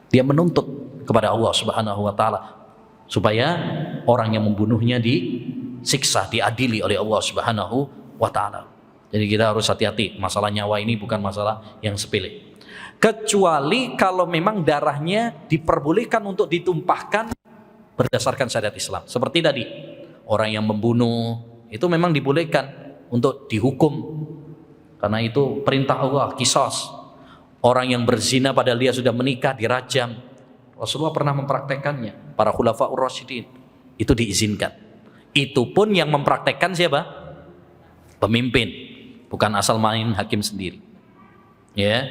Dia menuntut kepada Allah Subhanahu wa taala supaya orang yang membunuhnya disiksa, diadili oleh Allah Subhanahu wa taala. Jadi kita harus hati-hati, masalah nyawa ini bukan masalah yang sepele. Kecuali kalau memang darahnya diperbolehkan untuk ditumpahkan berdasarkan syariat Islam. Seperti tadi, orang yang membunuh itu memang dibolehkan untuk dihukum, karena itu perintah Allah, qisas. Orang yang berzina padahal dia sudah menikah dirajam. Rasulullah pernah mempraktekannya. Para khulafaur rasyidin itu diizinkan. Itu pun yang mempraktekkan siapa? Pemimpin, bukan asal main hakim sendiri. Ya.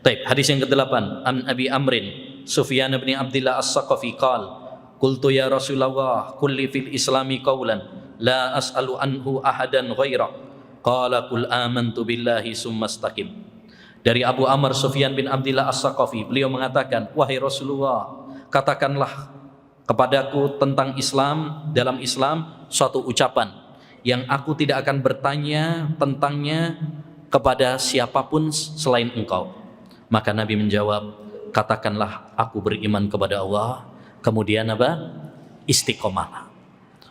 Baik, hadis yang ke-8, An Abi Amrin Sufyan bin Abdullah As-Saqafi qala, qultu ya Rasulullah, kulli fil islami qawlan la as'alu anhu ahadan ghaira. Qala qul amantu billahi summa istaqim. Dari Abu Amr Sufyan bin Abdullah As-Saqafi, beliau mengatakan, wahai Rasulullah, katakanlah kepadaku tentang Islam, dalam Islam suatu ucapan yang aku tidak akan bertanya tentangnya kepada siapapun selain engkau. Maka Nabi menjawab, katakanlah aku beriman kepada Allah, kemudian istiqomah.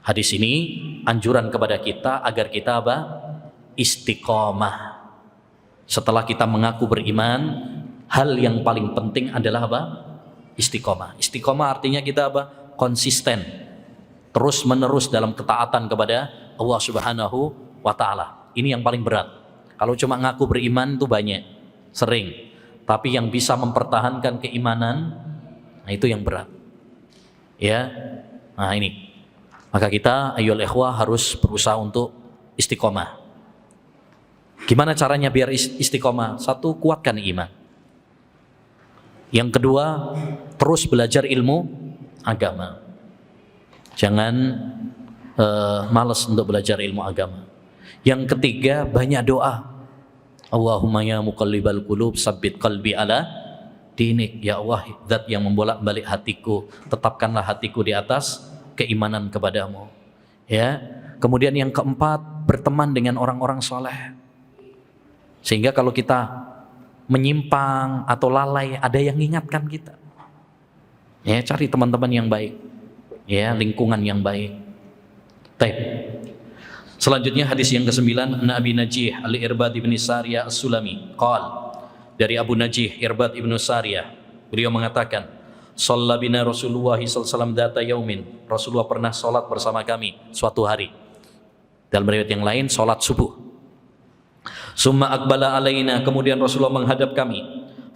Hadis ini anjuran kepada kita agar kita istiqomah. Setelah kita mengaku beriman, hal yang paling penting adalah istiqomah. Istiqomah artinya kita konsisten, terus menerus dalam ketaatan kepada Allah Subhanahu wa Ta'ala. Ini yang paling berat. Kalau cuma ngaku beriman itu banyak, sering, tapi yang bisa mempertahankan keimanan, nah itu yang berat. Ya, nah ini. Maka kita ayyuhal ikhwah harus berusaha untuk istiqomah. Gimana caranya biar istiqomah? Satu, kuatkan iman. Yang kedua, terus belajar ilmu agama. Jangan malas untuk belajar ilmu agama. Yang ketiga, banyak doa. Allahumma ya muqallibal qulub sabbit qalbi ala dinik. Ya Allah, zat yang membolak-balik hatiku, tetapkanlah hatiku di atas keimanan kepadamu. Ya. Kemudian yang keempat, berteman dengan orang-orang soleh. Sehingga kalau kita menyimpang atau lalai, ada yang mengingatkan kita. Ya, cari teman-teman yang baik. Ya, lingkungan yang baik. Baik. Selanjutnya hadis yang ke-9, Abi Najih Al-Irbad ibn Sariyah As-Sulami qala, dari Abu Najih Irbad ibn Sariyah, beliau mengatakan, shalla bina Rasulullah sallallahu alaihi wasallam data yaumin, Rasulullah pernah salat bersama kami suatu hari. Dalam riwayat yang lain salat subuh. Summa aqbala alaina, kemudian Rasulullah menghadap kami.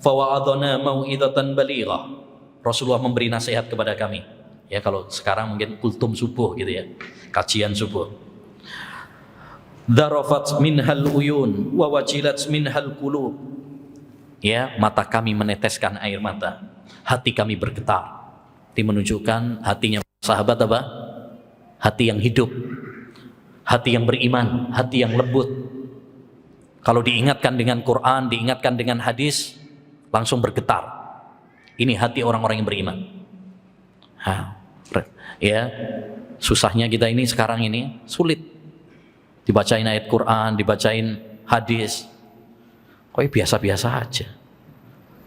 Fa wa'adana mau'izatan balighah, Rasulullah memberi nasihat kepada kami. Ya, kalau sekarang mungkin kultum subuh gitu ya, kajian subuh. Darafat minhal uyun wa wajilat minhal qulub. Ya, mata kami meneteskan air mata, hati kami bergetar. Ini menunjukkan hatinya sahabat apa? Hati yang hidup, hati yang beriman, hati yang lembut. Kalau diingatkan dengan Quran, diingatkan dengan hadis, langsung bergetar. Ini hati orang-orang yang beriman. Ya, susahnya kita ini sekarang ini sulit. Dibacain ayat Quran, dibacain hadis, kok biasa-biasa aja.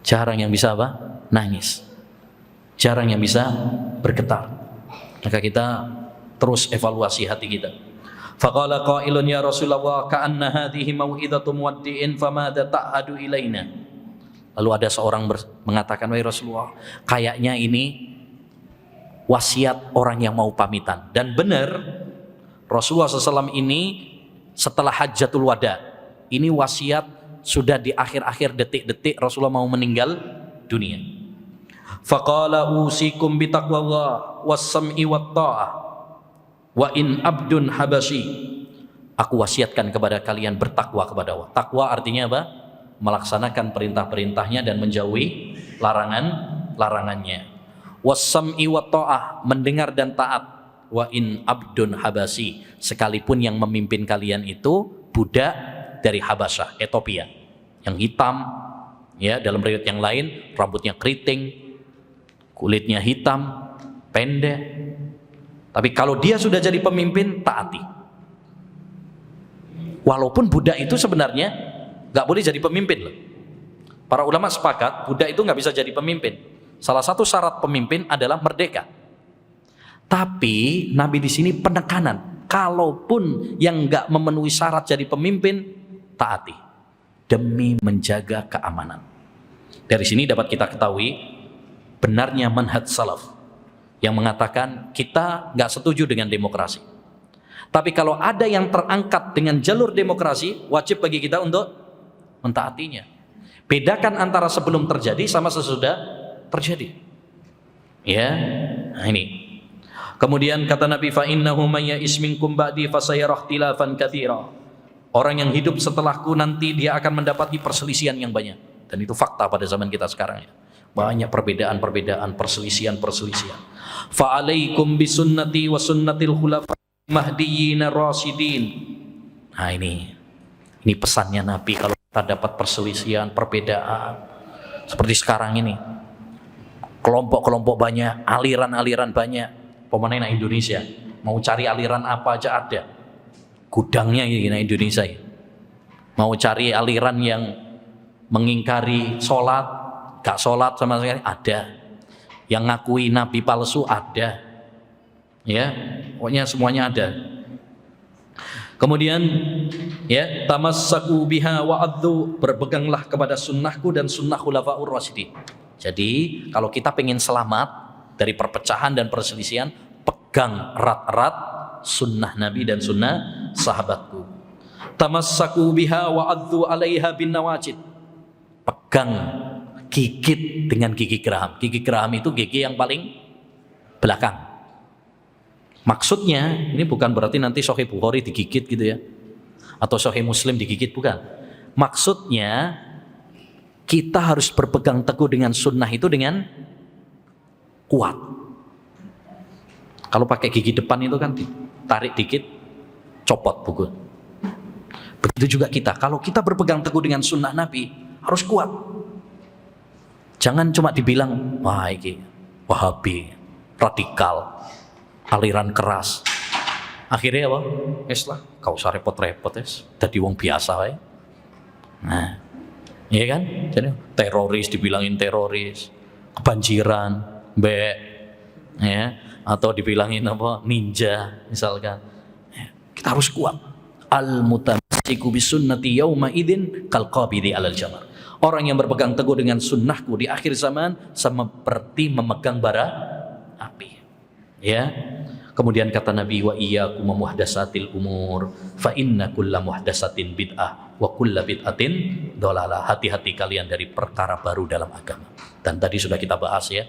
Jarang yang bisa apa? Nangis. Jarang yang bisa bergetar. Maka kita terus evaluasi hati kita. Faqala qailun ya Rasulullah ka'anna hadhihi mau'izatu muwaddi'in famadza ta'adu ilaina. Lalu ada seorang mengatakan, wahai Rasulullah, kayaknya ini wasiat orang yang mau pamitan. Dan benar, Rasulullah SAW ini setelah Hajjatul Wada, ini wasiat sudah di akhir-akhir detik-detik Rasulullah mau meninggal dunia. Faqala usikum bitaqwallah was-sam'i wat-tha'ah wa in abdun habasyi. Aku wasiatkan kepada kalian bertakwa kepada Allah. Takwa artinya apa? Melaksanakan perintah-perintahnya dan menjauhi larangannya. Was-sam'i wat-tha'ah, mendengar dan taat. Wa in abdun habasi, sekalipun yang memimpin kalian itu budak dari Habasyah, Ethiopia, yang hitam, ya, dalam riwayat yang lain rambutnya keriting, kulitnya hitam, pendek. Tapi kalau dia sudah jadi pemimpin, taati. Walaupun budak itu sebenarnya nggak boleh jadi pemimpin loh. Para ulama sepakat budak itu nggak bisa jadi pemimpin. Salah satu syarat pemimpin adalah merdeka. Tapi Nabi di sini penekanan, kalaupun yang nggak memenuhi syarat jadi pemimpin, taati demi menjaga keamanan. Dari sini dapat kita ketahui benarnya manhaj salaf yang mengatakan kita nggak setuju dengan demokrasi. Tapi kalau ada yang terangkat dengan jalur demokrasi, wajib bagi kita untuk mentaatinya. Bedakan antara sebelum terjadi sama sesudah terjadi. Ya, nah ini. Kemudian kata Nabi, fa innahu may ya'is minkum ba'di fasayara ikhtilafan katsira. Orang yang hidup setelahku nanti dia akan mendapati perselisihan yang banyak. Dan itu fakta pada zaman kita sekarang ya. Banyak perbedaan-perbedaan, perselisihan-perselisihan. Fa alaikum bisunnati wa sunnatil khulafa'il mahdiyyin ar-rasyidin. Nah ini pesannya Nabi kalau kita dapat perselisihan, perbedaan seperti sekarang ini. Kelompok-kelompok banyak, aliran-aliran banyak. Pemenang Indonesia mau cari aliran apa aja ada, gudangnya gini Indonesia. Mau cari aliran yang mengingkari sholat, gak sholat sama sekali ada, yang ngakui nabi palsu ada, ya pokoknya semuanya ada. Kemudian ya tamassaku biha wa'adzu, berpeganglah kepada sunnahku dan sunnah khulafaur rasyidin. Jadi kalau kita pengen selamat, dari perpecahan dan perselisihan, pegang erat-erat sunnah Nabi dan sunnah sahabatku. Tamassaku biha wa adzu 'alaiha bin nawajid. Pegang, gigit dengan gigi geraham. Gigi geraham itu gigi yang paling belakang. Maksudnya ini bukan berarti nanti Sahih Bukhari digigit gitu ya, atau Sahih Muslim digigit, bukan. Maksudnya kita harus berpegang teguh dengan sunnah itu dengan kuat. Kalau pakai gigi depan itu kan ditarik dikit, copot buku. Begitu juga kita, kalau kita berpegang teguh dengan sunnah Nabi, harus kuat. Jangan cuma dibilang, wah ini Wahabi, radikal, aliran keras. Akhirnya apa? Lah, kau usah repot-repot dadi wong biasa wae. Nah, iya kan? Jadi teroris dibilangin teroris, kebanjiran, ya, atau dibilangin apa? Ninja misalkan. Ya, kita harus kuat. Al-mutamassiku bisunnati yauma idzin kal qabidi 'alal jamar. Orang yang berpegang teguh dengan sunnahku di akhir zaman seperti memegang bara api. Ya. Kemudian kata Nabi, wa iyyakum muhdatsatil umur fa inna kulla muhdatsatin bid'ah wa kulla bid'atin dhalalah. Hati-hati kalian dari perkara baru dalam agama. Dan tadi sudah kita bahas ya.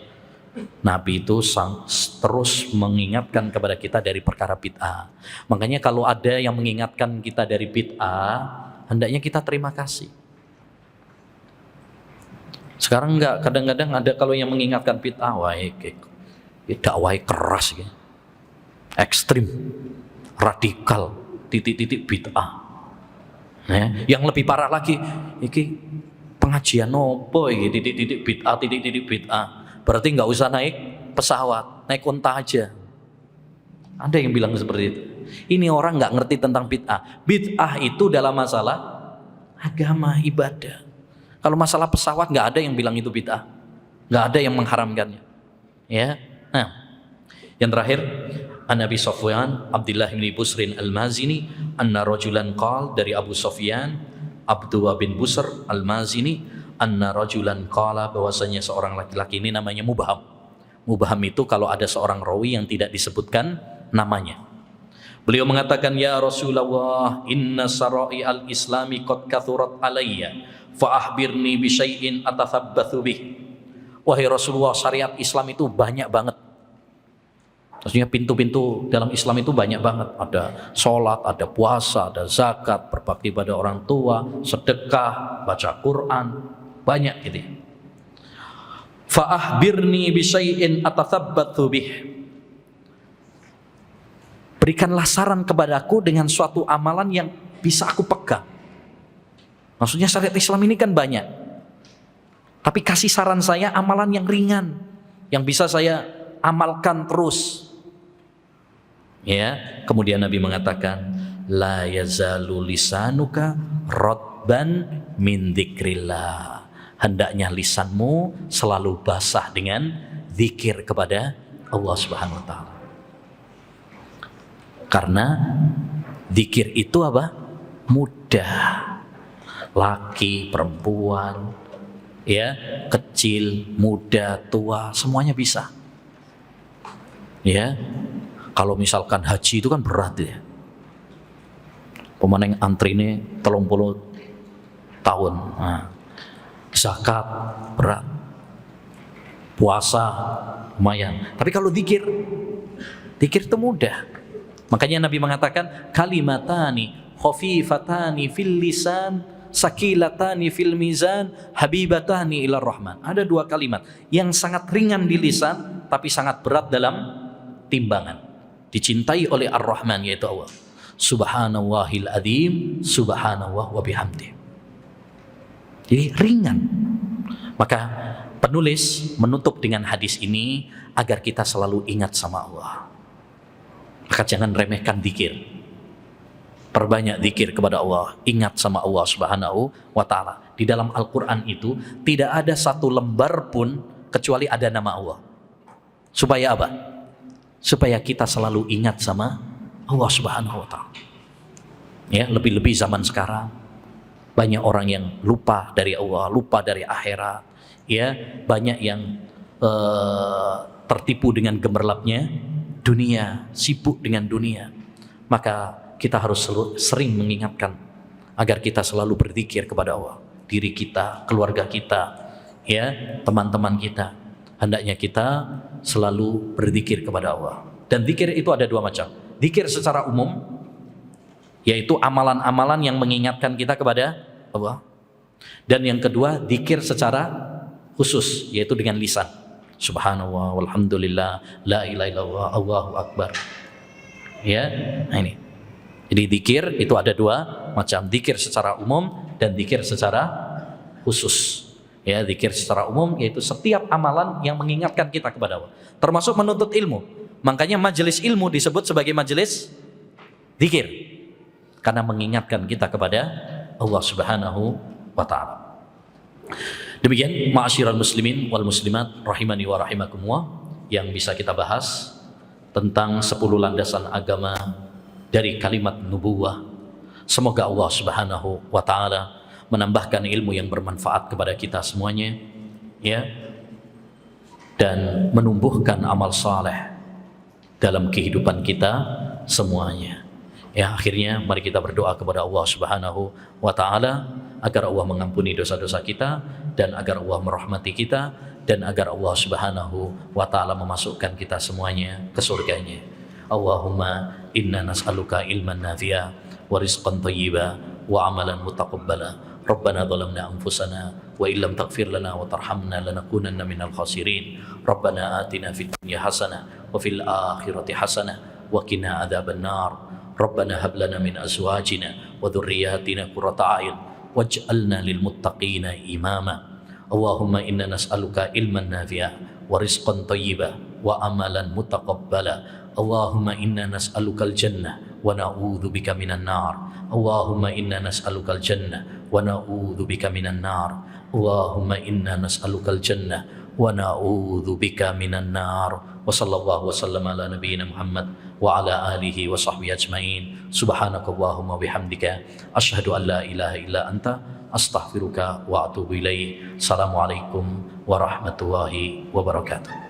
Nabi itu terus mengingatkan kepada kita dari perkara bid'ah. Makanya kalau ada yang mengingatkan kita dari bid'ah, hendaknya kita terima kasih. Sekarang enggak, kadang-kadang ada kalau yang mengingatkan bid'ah, dakwah keras gitu. Ekstrim, radikal, titik-titik bid'ah. Nah, yang lebih parah lagi, iki pengajian opo iki titik-titik bid'ah, titik-titik bid'ah. Berarti nggak usah naik pesawat, naik unta aja. Ada yang bilang seperti itu. Ini orang nggak ngerti tentang bid'ah. Bid'ah itu dalam masalah agama, ibadah. Kalau masalah pesawat nggak ada yang bilang itu bid'ah, nggak ada yang mengharamkannya. Ya, nah, yang terakhir. An Abi Sufyan Abdullah bin Busrin Al-Mazini anna rajulan qala, dari Abu Sufyan Abdullah bin Busr Al-Mazini anna rajulan qala, bahwasanya seorang laki-laki, ini namanya mubham. Mubham itu kalau ada seorang rawi yang tidak disebutkan namanya. Beliau mengatakan, ya Rasulullah, inna sarai al-islami qad kathurat alayya fa akhbirni bi syai'in atathabbathu bih. Wahai Rasulullah, syariat Islam itu banyak banget. Maksudnya pintu-pintu dalam Islam itu banyak banget. Ada sholat, ada puasa, ada zakat, berbakti pada orang tua, sedekah, baca Quran, banyak gitu. Fa'ahbirni bisyai'in atathabbathu bih. Berikanlah saran kepadaku dengan suatu amalan yang bisa aku pegang. Maksudnya syariat Islam ini kan banyak. Tapi kasih saran saya amalan yang ringan, yang bisa saya amalkan terus. Ya, kemudian Nabi mengatakan, la yazalu lisanuka radban min dzikrillah. Hendaknya lisanmu selalu basah dengan zikir kepada Allah Subhanahu wa taala. Karena zikir itu apa? Mudah. Laki, perempuan, ya, kecil, muda, tua, semuanya bisa. Ya. Kalau misalkan haji itu kan berat ya. Pemenang antrine 30 tahun. Nah, zakat berat. Puasa lumayan. Tapi kalau zikir itu mudah. Makanya Nabi mengatakan, kalimatani khafifatani fil lisan sakilatani fil mizan habibatani ilar rahman. Ada dua kalimat yang sangat ringan di lisan tapi sangat berat dalam timbangan. Dicintai oleh Ar-Rahman, yaitu Allah. Subhanallahil adzim, subhanallah wa bihamdih. Jadi ringan. Maka penulis menutup dengan hadis ini agar kita selalu ingat sama Allah. Maka jangan remehkan zikir. Perbanyak zikir kepada Allah, ingat sama Allah Subhanahu wa taala. Di dalam Al-Qur'an itu tidak ada satu lembar pun kecuali ada nama Allah. Supaya apa? Supaya kita selalu ingat sama Allah Subhanahu wa taala. Ya, lebih-lebih zaman sekarang banyak orang yang lupa dari Allah, lupa dari akhirat. Ya, banyak yang tertipu dengan gemerlapnya dunia, sibuk dengan dunia, maka kita harus sering mengingatkan agar kita selalu berzikir kepada Allah. Diri kita, keluarga kita, ya, teman-teman kita, hendaknya kita selalu berzikir kepada Allah. Dan zikir itu ada dua macam. Zikir secara umum, yaitu amalan-amalan yang mengingatkan kita kepada Allah. Dan yang kedua, zikir secara khusus, yaitu dengan lisan. Subhanallah, walhamdulillah, la ilaha illallah, Allahu akbar. Ya, nah ini. Jadi zikir itu ada dua macam, zikir secara umum dan zikir secara khusus. Ya, zikir secara umum yaitu setiap amalan yang mengingatkan kita kepada Allah, termasuk menuntut ilmu. Makanya majelis ilmu disebut sebagai majelis zikir, karena mengingatkan kita kepada Allah Subhanahu wa ta'ala. Demikian ma'asyiral muslimin wal muslimat rahimani wa rahimakumullah yang bisa kita bahas tentang 10 landasan agama dari kalimat nubuwah. Semoga Allah Subhanahu wa ta'ala menambahkan ilmu yang bermanfaat kepada kita semuanya, ya, dan menumbuhkan amal saleh dalam kehidupan kita semuanya. Ya, akhirnya mari kita berdoa kepada Allah Subhanahu wa ta'ala agar Allah mengampuni dosa-dosa kita dan agar Allah merahmati kita dan agar Allah Subhanahu wa ta'ala memasukkan kita semuanya ke surganya. Allahumma inna nas'aluka ilman nafi'a wa rizqan thayyiba wa amalan mutaqabbala. Rabbana zalamna anfusana wa illam taghfir lana wa tarhamna lanakunanna minal khasirin. Rabbana atina fid dunya hasanah wa fil akhirati hasanah wa qina adzaban nar. Rabbana hab lana min azwajina wa dhurriyyatina qurrata a'yun waj'alna lil muttaqina imama. Allahumma inna nas'aluka ilman nafi'a wa rizqan thayyiba wa amalan mutaqabbala. Allahumma inna nas'aluka al-jannah wa na'udzu bika minan nar. Allahumma inna nas'aluka al-jannah wa na'udzu bika minan nar. Allahumma inna nas'aluka al-jannah wa na'udzu bika minan nar. Wa sallallahu wa sallama ala nabiyyina Muhammad wa ala alihi wa sahbihi ajmain. Subhanakallahumma bihamdika asyhadu an la ilaha illa anta astaghfiruka wa atubu ilaik. Assalamualaikum warahmatullahi wabarakatuh.